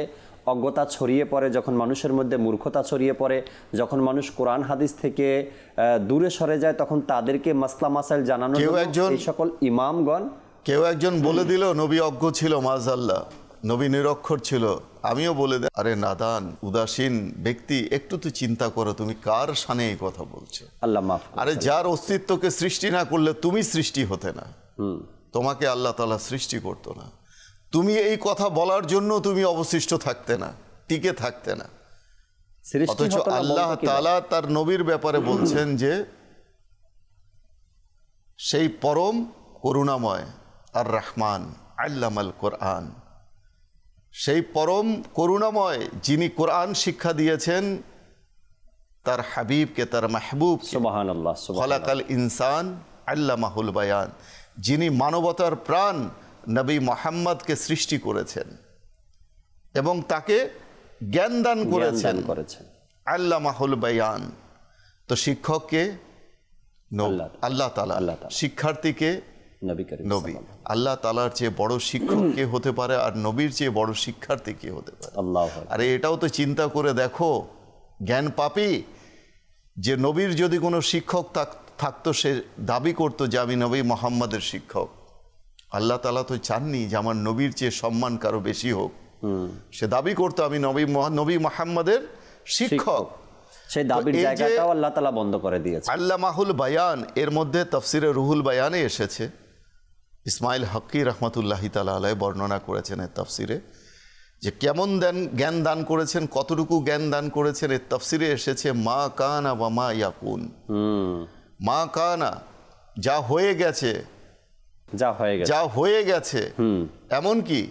Speaker 2: অজ্ঞতা ছড়িয়ে পড়ে, যখন মানুষের মধ্যে মূর্খতা ছড়িয়ে পড়ে, যখন মানুষ কোরআন হাদিস থেকে দূরে সরে যায়, তখন তাদেরকে মাসলা মাসাইল জানানোর জন্য এই সকল ইমামগণ,
Speaker 4: কেউ একজন বলে দিল নবী অজ্ঞ ছিল, মাযআল্লাহ, নবী নিরক্ষর ছিল। আমিও বলে দিই, আরে নাদান উদাসীন ব্যক্তি, একটু তো চিন্তা করো, তুমি কার শানে এই কথা বলছো?
Speaker 2: আল্লাহ মাফ।
Speaker 4: আরে যার অস্তিত্বকে সৃষ্টি না করলে তুমি সৃষ্টি হতে না, তোমাকে আল্লাহ তাআলা সৃষ্টি করতো না, তুমি এই কথা বলার জন্য তুমি অবশিষ্ট থাকতে না, টিকে থাকতে না। অথচ আল্লাহ তাআলা তার নবীর ব্যাপারে বলছেন যে সেই পরম করুণাময় আর রহমান আল্লামাল কোরআন, সেই পরম করুণাময় যিনি কোরআন শিক্ষা দিয়েছেন তার হাবিবকে, তার মাহবুব,
Speaker 2: সুবহানাল্লাহ,
Speaker 4: খলাকাল ইনসান আল্লামাহুল বায়ান, যিনি মানবতার প্রাণ নবী মুহাম্মদকে সৃষ্টি করেছেন এবং তাকে জ্ঞান দান করেছেন, আল্লামাহুল বায়ান। তো শিক্ষককে আল্লাহ তাআলা। শিক্ষার্থীকে
Speaker 2: নবী করিম
Speaker 4: নবী। আল্লাহ তাআলার চেয়ে বড় শিক্ষক কে হতে পারে, আর নবীর চেয়ে বড় শিক্ষার্থী কে হতে পারে?
Speaker 2: আল্লাহু আকবার।
Speaker 4: আরে এটাও তো চিন্তা করে দেখো, জ্ঞান পাপী যে নবীর যদি কোনো শিক্ষক থাকতো, সে দাবি করতো যে আমি নবী মুহাম্মাদের শিক্ষক। আল্লাহ তাআলা তো চাননি যে আমার নবীর চেয়ে সম্মান কারো বেশি হোক। সে দাবি করতো আমি নবী মুহাম্মাদের শিক্ষক।
Speaker 2: সেই দাবির জায়গাটাও আল্লাহ তাআলা বন্ধ করে দিয়েছে।
Speaker 4: আল্লামাহুল বায়ান, এর মধ্যে তাফসিরে রুহুল বায়ানে এসেছে, ইসমাইল হক্কি রহমতুল্লাহি তাআলা আলাইহি বর্ণনা করেছেন এর তাফসিরে, যে কেমন জ্ঞান দান করেছেন, কতটুকু জ্ঞান দান করেছেন। এর তাফসিরে এসেছে মা কানা ওয়া মা ইয়াকুন। মা কানা, যা হয়ে গেছে, যা হয়ে গেছে, এমনকি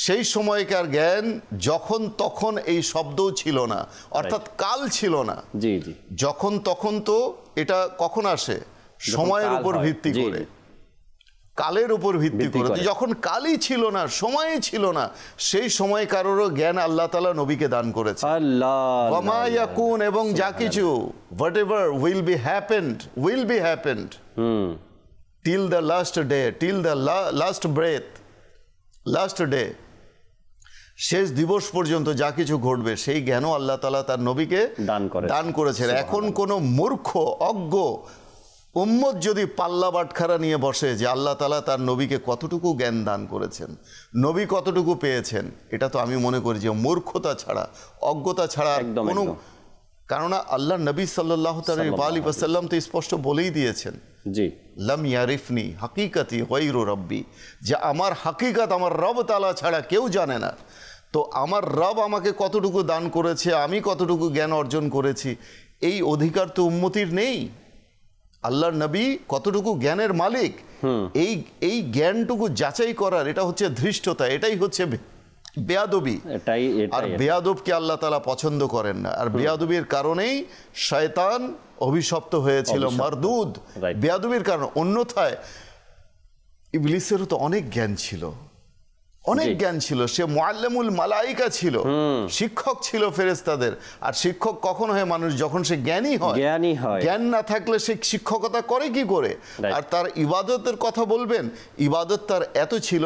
Speaker 4: সেই সময়কার জ্ঞান যখন তখন এই শব্দও ছিল না, অর্থাৎ কাল ছিল না।
Speaker 2: জি জি,
Speaker 4: যখন তখন তো এটা কখন আসে? সময়ের উপর ভিত্তি করে, কালের উপর ভিত্তি করে। যখন কালই ছিল না, সময়ই ছিল না, সেই সময় কারোরও জ্ঞান আল্লাহ তাআলা নবীকে দান করেছে। ওয়া মা ইয়াকুন, এবং যা কিছু, whatever will be happened till the last day, till the last breath, last day, শেষ দিবস পর্যন্ত যা কিছু ঘটবে সেই জ্ঞানও আল্লাহ তাআলা তার নবীকে দান করেছেন। এখন কোনো মূর্খ অজ্ঞ উম্মত যদি পাল্লা বাটখারা নিয়ে বসে যে আল্লাহ তাআলা তার নবীকে কতটুকু জ্ঞান দান করেছেন, নবী কতটুকু পেয়েছেন, এটা তো আমি মনে করি যে মূর্খতা ছাড়া, অজ্ঞতা ছাড়া কোনো, কারণ আল্লাহ নবী সাল্লাল্লাহু আলাইহি ওয়াসাল্লাম তো স্পষ্ট বলেই দিয়েছেন,
Speaker 2: জি,
Speaker 4: লাম ইয়ারিফনি হাকিকাতি গায়রু রাব্বি, যে আমার হাকিকাত আমার রব তাআলা ছাড়া কেউ জানে না। তো আমার রব আমাকে কতটুকু দান করেছে, আমি কতটুকু জ্ঞান অর্জন করেছি, এই অধিকার তো উম্মতির নেই। আল্লাহর নবী কতটুকু জ্ঞানের মালিক, এই জ্ঞানটুকু যাচাই করার, এটা হচ্ছে ধৃষ্টতা, এটাই হচ্ছে বেয়াদবি। আর বেয়াদবকে আল্লাহ তাআলা পছন্দ করেন না, আর বেয়াদবির কারণেই শয়তান অভিশপ্ত হয়েছিল, মারদুদ, বেয়াদবির কারণ। অন্যথায় ইবলিসেরও তো অনেক জ্ঞান ছিল, অনেক জ্ঞান ছিল, সে মুআল্লিমুল মালাইকা ছিল, শিক্ষক ছিল ফেরেশতাদের। আর শিক্ষক কখন হয় মানুষ? যখন সে জ্ঞানী হয়। জ্ঞান না থাকলে সে শিক্ষকতা করে কি করে? আর তার ইবাদতের কথা বলবেন, ইবাদত তার এত ছিল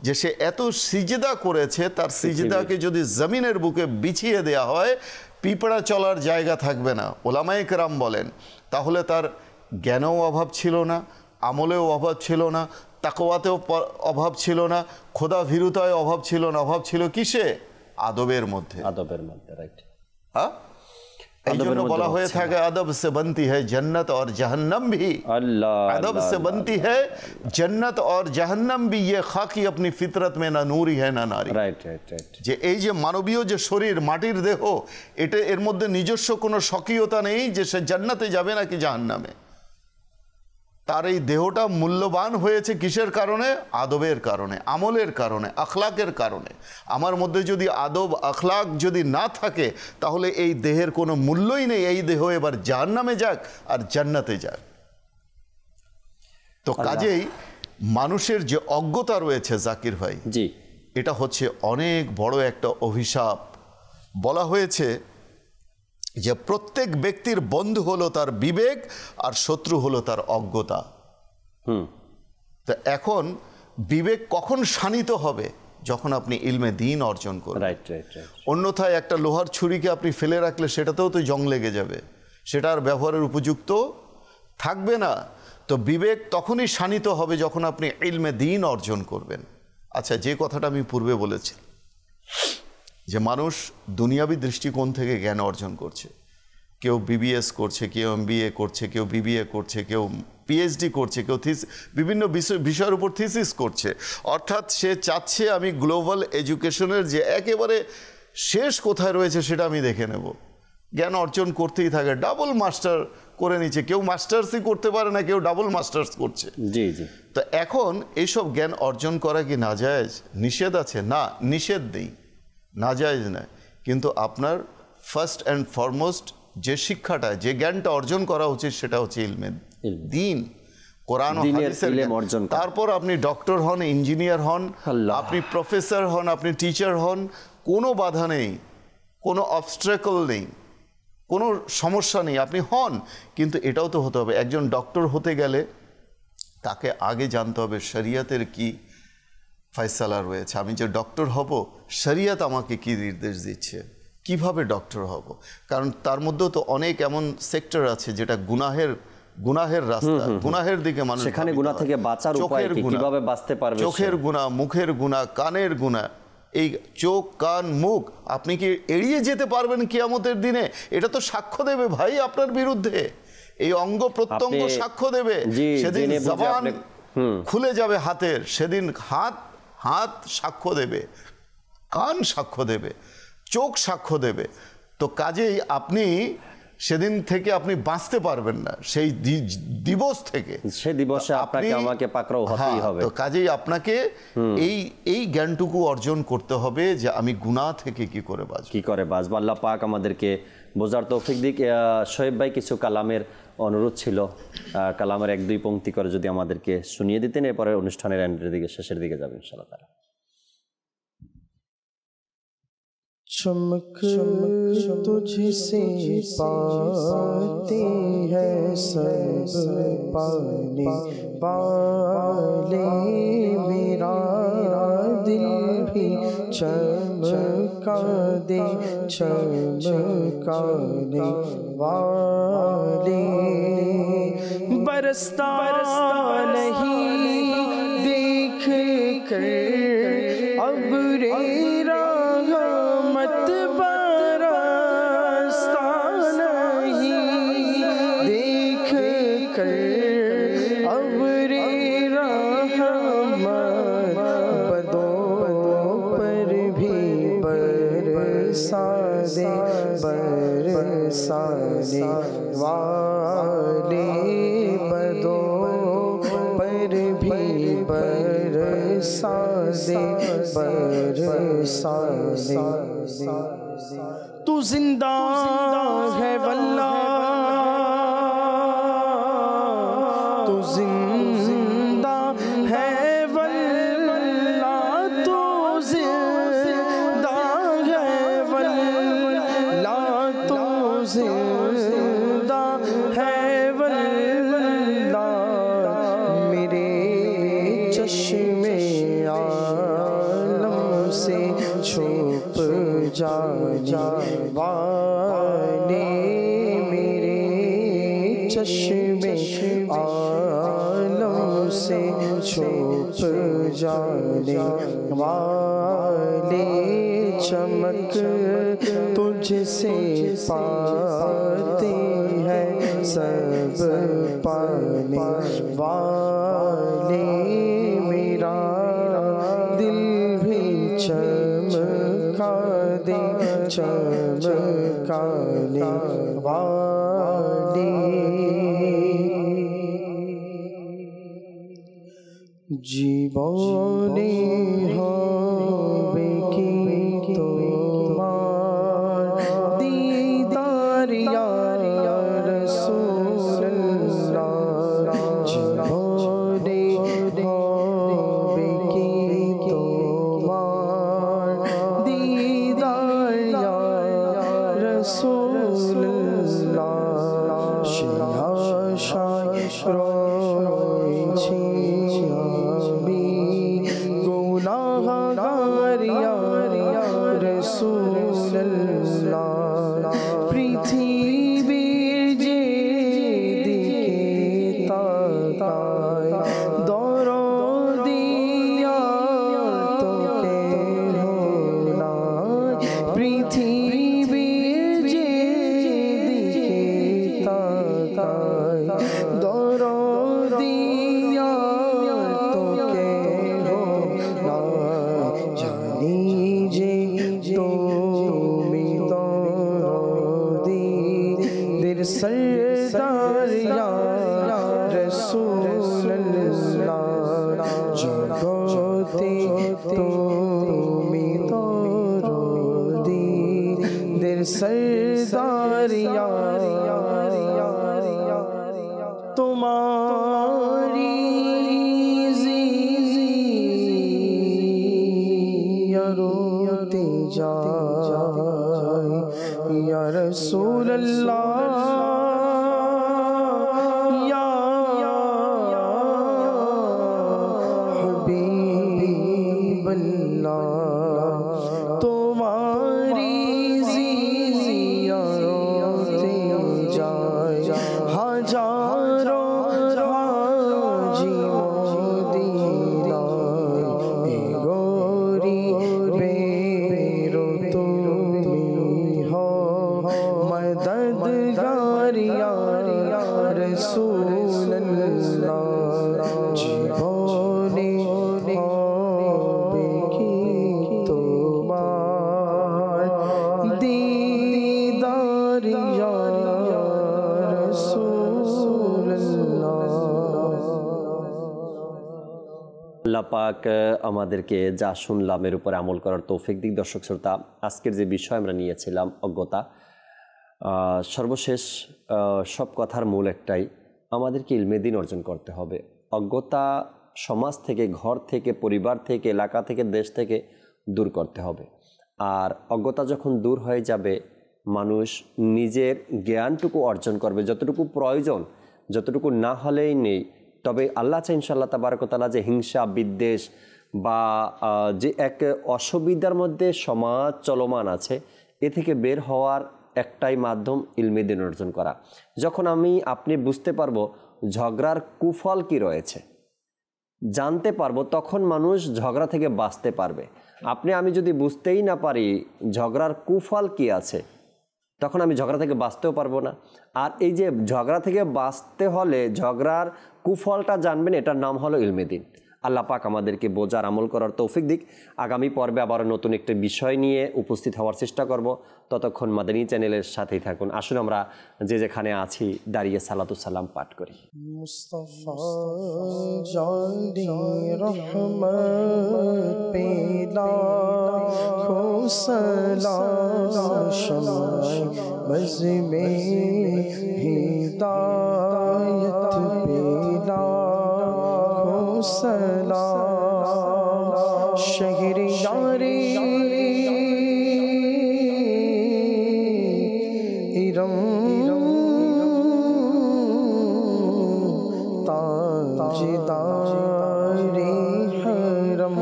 Speaker 4: যে সে এত সিজদা করেছে, তার সিজদাকে যদি জমিনের বুকে বিছিয়ে দেয়া হয় পিঁপড়া চলার জায়গা থাকবে না, ওলামায়ে কেরাম বলেন। তাহলে তার জ্ঞানেও অভাব ছিল না, আমলেও অভাব ছিল না, তাকওয়াতেও অভাব ছিল না, খোদা ভীরুতায় অভাব ছিল না। অভাব ছিল কিসে? আদবের মধ্যে।
Speaker 2: রাইট।
Speaker 4: হ্যাঁ, এই জন্য বলা হয়ে থাকে আদব সে বনতি হ্যায় জান্নাত और जहन्नम भी। अदब से बनती है जन्नत और जहन्नम भी, ये खाकी अपनी फितरत में ना नूरी है ना नारी। যে এই যে মানবীয় যে শরীর, মাটির দেহ, এটা এর মধ্যে নিজস্ব কোনো স্বকীয়তা নেই যে সে জান্নাতে যাবে নাকি জাহান্নামে। তার এই দেহটা মূল্যবান হয়েছে কিসের কারণে? আদবের কারণে, আমলের কারণে, আখলাকের কারণে। আমার মধ্যে যদি আদব আখলাক যদি না থাকে, তাহলে এই দেহের কোনো মূল্যই নেই। এই দেহ এবার জাহান্নামে যাক আর জান্নাতে যাক। তো কাজেই মানুষের যে অজ্ঞতা রয়েছে জাকির ভাই,
Speaker 2: জি,
Speaker 4: এটা হচ্ছে অনেক বড় একটা অভিশাপ। বলা হয়েছে যে প্রত্যেক ব্যক্তির বন্ধু হলো তার বিবেক আর শত্রু হলো তার অজ্ঞতা। তো এখন বিবেক কখন শানিত হবে? যখন আপনি ইলমে দ্বীন অর্জন করবেন। অন্যথায় একটা লোহার ছুরিকে আপনি ফেলে রাখলে সেটাতেও তো জং লেগে যাবে, সেটা আর ব্যবহারের উপযুক্ত থাকবে না। তো বিবেক তখনই শানিত হবে যখন আপনি ইলমে দ্বীন অর্জন করবেন। আচ্ছা, যে কথাটা আমি পূর্বে বলেছি যে মানুষ দুনিয়াবী দৃষ্টিকোণ থেকে জ্ঞান অর্জন করছে, কেউ বিবিএস করছে, কেউ এমবিএ করছে, কেউ বিবিএ করছে, কেউ পিএইচডি করছে, কেউ বিভিন্ন বিষয়ের উপর থিসিস করছে। অর্থাৎ সে চাচ্ছে আমি গ্লোবাল এডুকেশনের যে একেবারে শেষ কোথায় রয়েছে সেটা আমি দেখে নেব। জ্ঞান অর্জন করতেই থাকে, ডাবল মাস্টার করে নিচ্ছে, কেউ মাস্টার্সই করতে পারে না, কেউ ডাবল মাস্টার্স করছে।
Speaker 2: জি জি।
Speaker 4: তো এখন এইসব জ্ঞান অর্জন করা কি নাজায়েজ? নিষেধ আছে? না, নিষেধ নেই, নাজায়েজ নয়। কিন্তু আপনার ফার্স্ট অ্যান্ড ফরমোস্ট যে শিক্ষাটা, যে জ্ঞানটা অর্জন করা উচিত সেটা হচ্ছে ইলমে দ্বীন, কোরআন ও হাদিসের জ্ঞান। তারপর আপনি ডক্টর হন, ইঞ্জিনিয়ার হন, আপনি প্রফেসর হন, আপনি টিচার হন, কোনো বাধা নেই, কোনো অবস্ট্রাকল নেই, কোনো সমস্যা নেই, আপনি হন, কিন্তু এটাও তো হতে হবে। একজন ডক্টর হতে গেলে তাকে আগে জানতে হবে শরিয়তের কি ফয়সালা রয়েছে। আমি যে ডক্টর হব, শরিয়ত আমাকে কি নির্দেশ দিচ্ছে, কিভাবে ডক্টর হব। কারণ তার মধ্যেও তো অনেক এমন সেক্টর আছে যেটা গুনাহের রাস্তা, গুনাহের দিকে মানুষ,
Speaker 2: সেখানে গুনাহ থেকে বাঁচার উপায় কি, কিভাবে বাঁচতে পারবে।
Speaker 4: চোখের গুনাহ, মুখের গুনাহ, কানের গুনাহ। এই চোখ, কান, মুখ আপনি কি এড়িয়ে যেতে পারবেন কিয়ামতের দিনে? এটা তো সাক্ষ্য দেবে ভাই আপনার বিরুদ্ধে। এই অঙ্গ প্রত্যঙ্গ সাক্ষ্য দেবে। সেদিন জবান খুলে যাবে হাতের, সেদিন হাত সাক্ষ্য দেবে, কান সাক্ষ্য দেবে, চোখ সাক্ষ্য দেবে। তো কাজেই আপনি সেদিন থেকে আপনি বাঁচতে পারবেন না, সেই দিবস থেকে। সেই দিবসে আপনাকে আমাকে পাকড়াও হতেই হবে। তো কাজেই আপনাকে এই জ্ঞানটুকু অর্জন করতে হবে যে আমি গুনাহ থেকে কি করে বাঁচবো।
Speaker 2: আল্লাহ পাক আমাদেরকে বোঝার তৌফিক দিক। শোয়েব ভাই, কিছু কালামের অনুরোধ ছিল, কালামের 1-2 পংক্তি করে যদি আমাদেরকে শুনিয়ে দিতেন, এরপরে অনুষ্ঠানের শেষের দিকে যাবেন ইনশাআল্লাহ তাআলা।
Speaker 3: चमक तुझसे पाते हैं सब पाने वाले, मेरा दिल भी चमका दे चमकाने वाले। बरसता नहीं देख कर अब्रे रहमत, बरसता नहीं देख कर अब्रे रहमत, बदों पर भी बरसा दे बरसाने वाले, बदों पर भी बरसा दे बरसाने। तू जिंदा है वल्लाह, तू जिंदा है वल्लाह, तू जिंदा है वल्लाह, तू जिंदा है वल्लाह। मेरे चश्मे आलम से छुप जाने वाले, मेरे चश्मे आलम से छुप जाने वाले। चमक तुझसे पाते हैं सब पाने वाले, मेरा दिल भी चमका दे चमकाने वाले। জীবনে হবে কি তোমার দিদার ইয়া রাসূলুল্লাহ, জীবনে হবে কি তোমার দিদার ইয়া রাসূলুল্লাহ। সে আশায় রয়েছি আমি, গুনাহগার ইয়া রাসূলুল্লাহ। পৃথিবীর যে দিকে তাকায় দরদি তোকে না, পৃথিবীর যে দিকে তাকায় দরদি তোকে না। জানি যে তুমি দরদি দের সরদার ইয়া রাসূলুল্লাহ। জগতে তুমি দরদি দের সরদার ইয়া, তোমারি জিয়ারতে जाए या रसूल अल्लाह या हबीब अल्लाह तुम्हारी ज़ियारते जाए हजारों हाजी मदीना ए गोरी बेरो तुम्ही हो मददगार या रसूल अल्लाह जीवने होबे की तुम्हार दीदार या रसूल अल्लाह।
Speaker 2: আল্লাহ পাক আমাদেরকে যা শুনলাম এর উপর আমল করার তৌফিক দিক। দর্শক শ্রোতা, আজকের যে বিষয় আমরা নিয়েছিলাম অজ্ঞতা, সর্বশেষ সব কথার মূল একটাই, আমাদেরকে ইলমে দ্বীন অর্জন করতে হবে। অজ্ঞতা সমাজ থেকে, ঘর থেকে, পরিবার থেকে, এলাকা থেকে, দেশ থেকে দূর করতে হবে। আর অজ্ঞতা যখন দূর হয়ে যাবে, মানুষ নিজের জ্ঞানটুকু অর্জন করবে, যতটুকু প্রয়োজন, যতটুকু না হলেই নেই। তবে আল্লাহ চাই ইনশাআল্লাহ তাবারক ওয়া তাআলা যে হিংসা, বিদ্বেষ বা যে এক অসুবিধার মধ্যে সমাজ চলমান আছে, এ থেকে বের হওয়ার একটাই মাধ্যম ইলমে দ্বীন অর্জন করা। যখন আপনি বুঝতে পারবো ঝগড়ার কুফল কি রয়েছে, জানতে পারবো, তখন মানুষ ঝগড়া থেকে বাঁচতে পারবে। আমি যদি বুঝতেই না পারি ঝগড়ার কুফল কি আছে, তখন আমি ঝগড়া থেকে বাঁচতেও পারবো না। আর এই যে ঝগড়া থেকে বাঁচতে হলে ঝগড়ার কুফলটা জানবেন, এটার নাম হলো ইলমে দ্বীন। আল্লাহ পাক আমাদেরকে বোঝার, আমল করার তৌফিক দিক। আগামী পর্বে আবারও নতুন একটি বিষয় নিয়ে উপস্থিত হওয়ার চেষ্টা করব। ততক্ষণ মাদানী চ্যানেলের সাথেই থাকুন। আসুন আমরা যে যেখানে আছি দাঁড়িয়ে সালাতু সালাম পাঠ করি।
Speaker 3: मुस्तफा जानी रहमत पेला खो सलाम शमाए बज़ में हिदायत पेला खो सलाम शहर यारे इरम ताजदारे हरम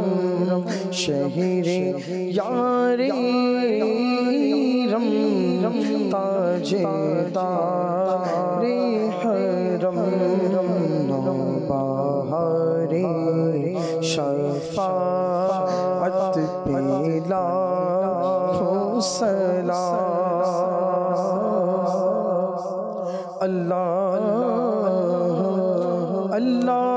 Speaker 3: शहरे यारे रम ताजदारे हरम नौबहारे शफाअत पेला खो सलाम अल्लाह अल्लाह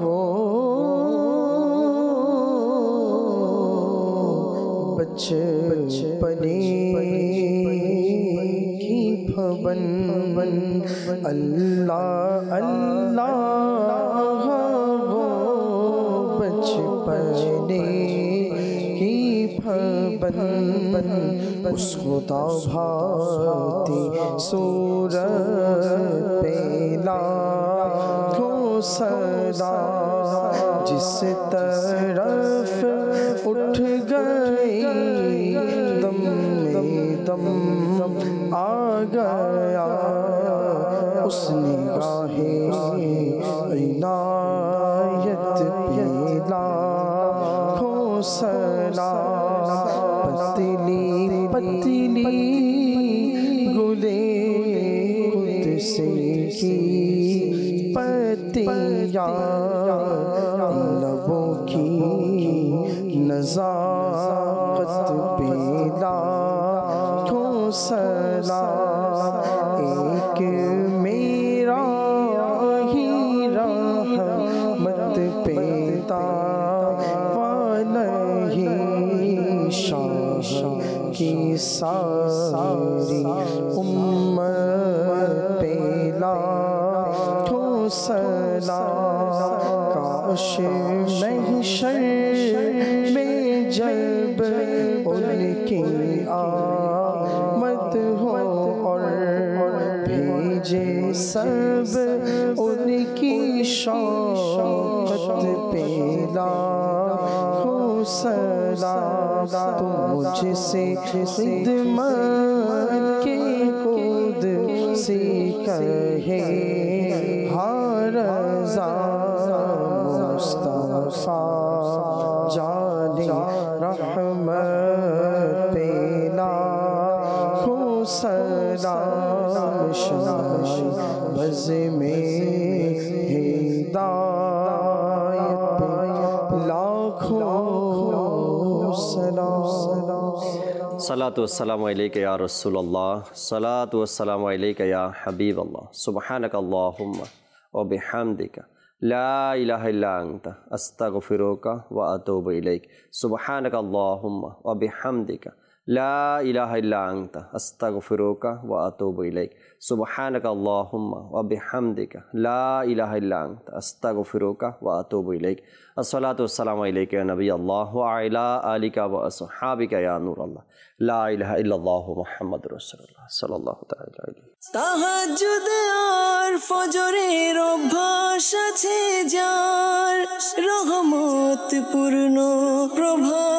Speaker 3: वो बचपने की भवन अल्लाह अल्लाह वो बचपने की भवन उस खुदा भाती सूरत पेला खो सदा जिस तरफ उठ गई दम में दम आ गया उस निगाहे इनायत पेला खो सदा पतली पतली गुले कुदसे की पतिया लबों की नज़ाकत पेला खो सला एक मेरा ही रहमत पेता शाह की सारी उम्मत पेला खो सला काश महशर में जब उनकी आमद हो और भेजे सब उनकी उनकी शौकत पे लाखों सलाम। तुम मुझसे खिदमत के कूद सी कहे हर रज़ा मुस्तफ़ा जाने रहमत पे लाखों सलाम। शाह बज़ में हिदायत पे लाखों सलाम।
Speaker 2: सलातु वस्सलामु अलैका या रसूलल्लाह, सलातु वस्सलामु अलैका या हबीबल्लाह, सुब्हानक अल्लाहुम्मा व बिहम्दिका ला इलाहा इल्ला अंता अस्तगफिरुका व अतूबु इलैक। सुब्हानक अल्लाहुम्मा व बिहम्दिका ला इलाहा इल्ला अंता अस्तगफिरुका व अतूबु इलैक। सुब्हानक अल्लाहुम्मा व बिहम्दिका ला इलाहा इल्ला अंता अस्तगफिरुका व अतूबु इलैक। अस्सलातु वस्सलामु अलैका या नबी अल्लाह व अला आलिका व अस्हाबिका या नूर अल्लाह। ला इलाहा इल्लल्लाहु मुहम्मदुर रासूलुल्लाह सल्लल्लाहु ताआला अलैहि।
Speaker 1: তাহাজ্জুদ আর ফজরের অভ্যাস আছে যার, রহমত পূর্ণ প্রভা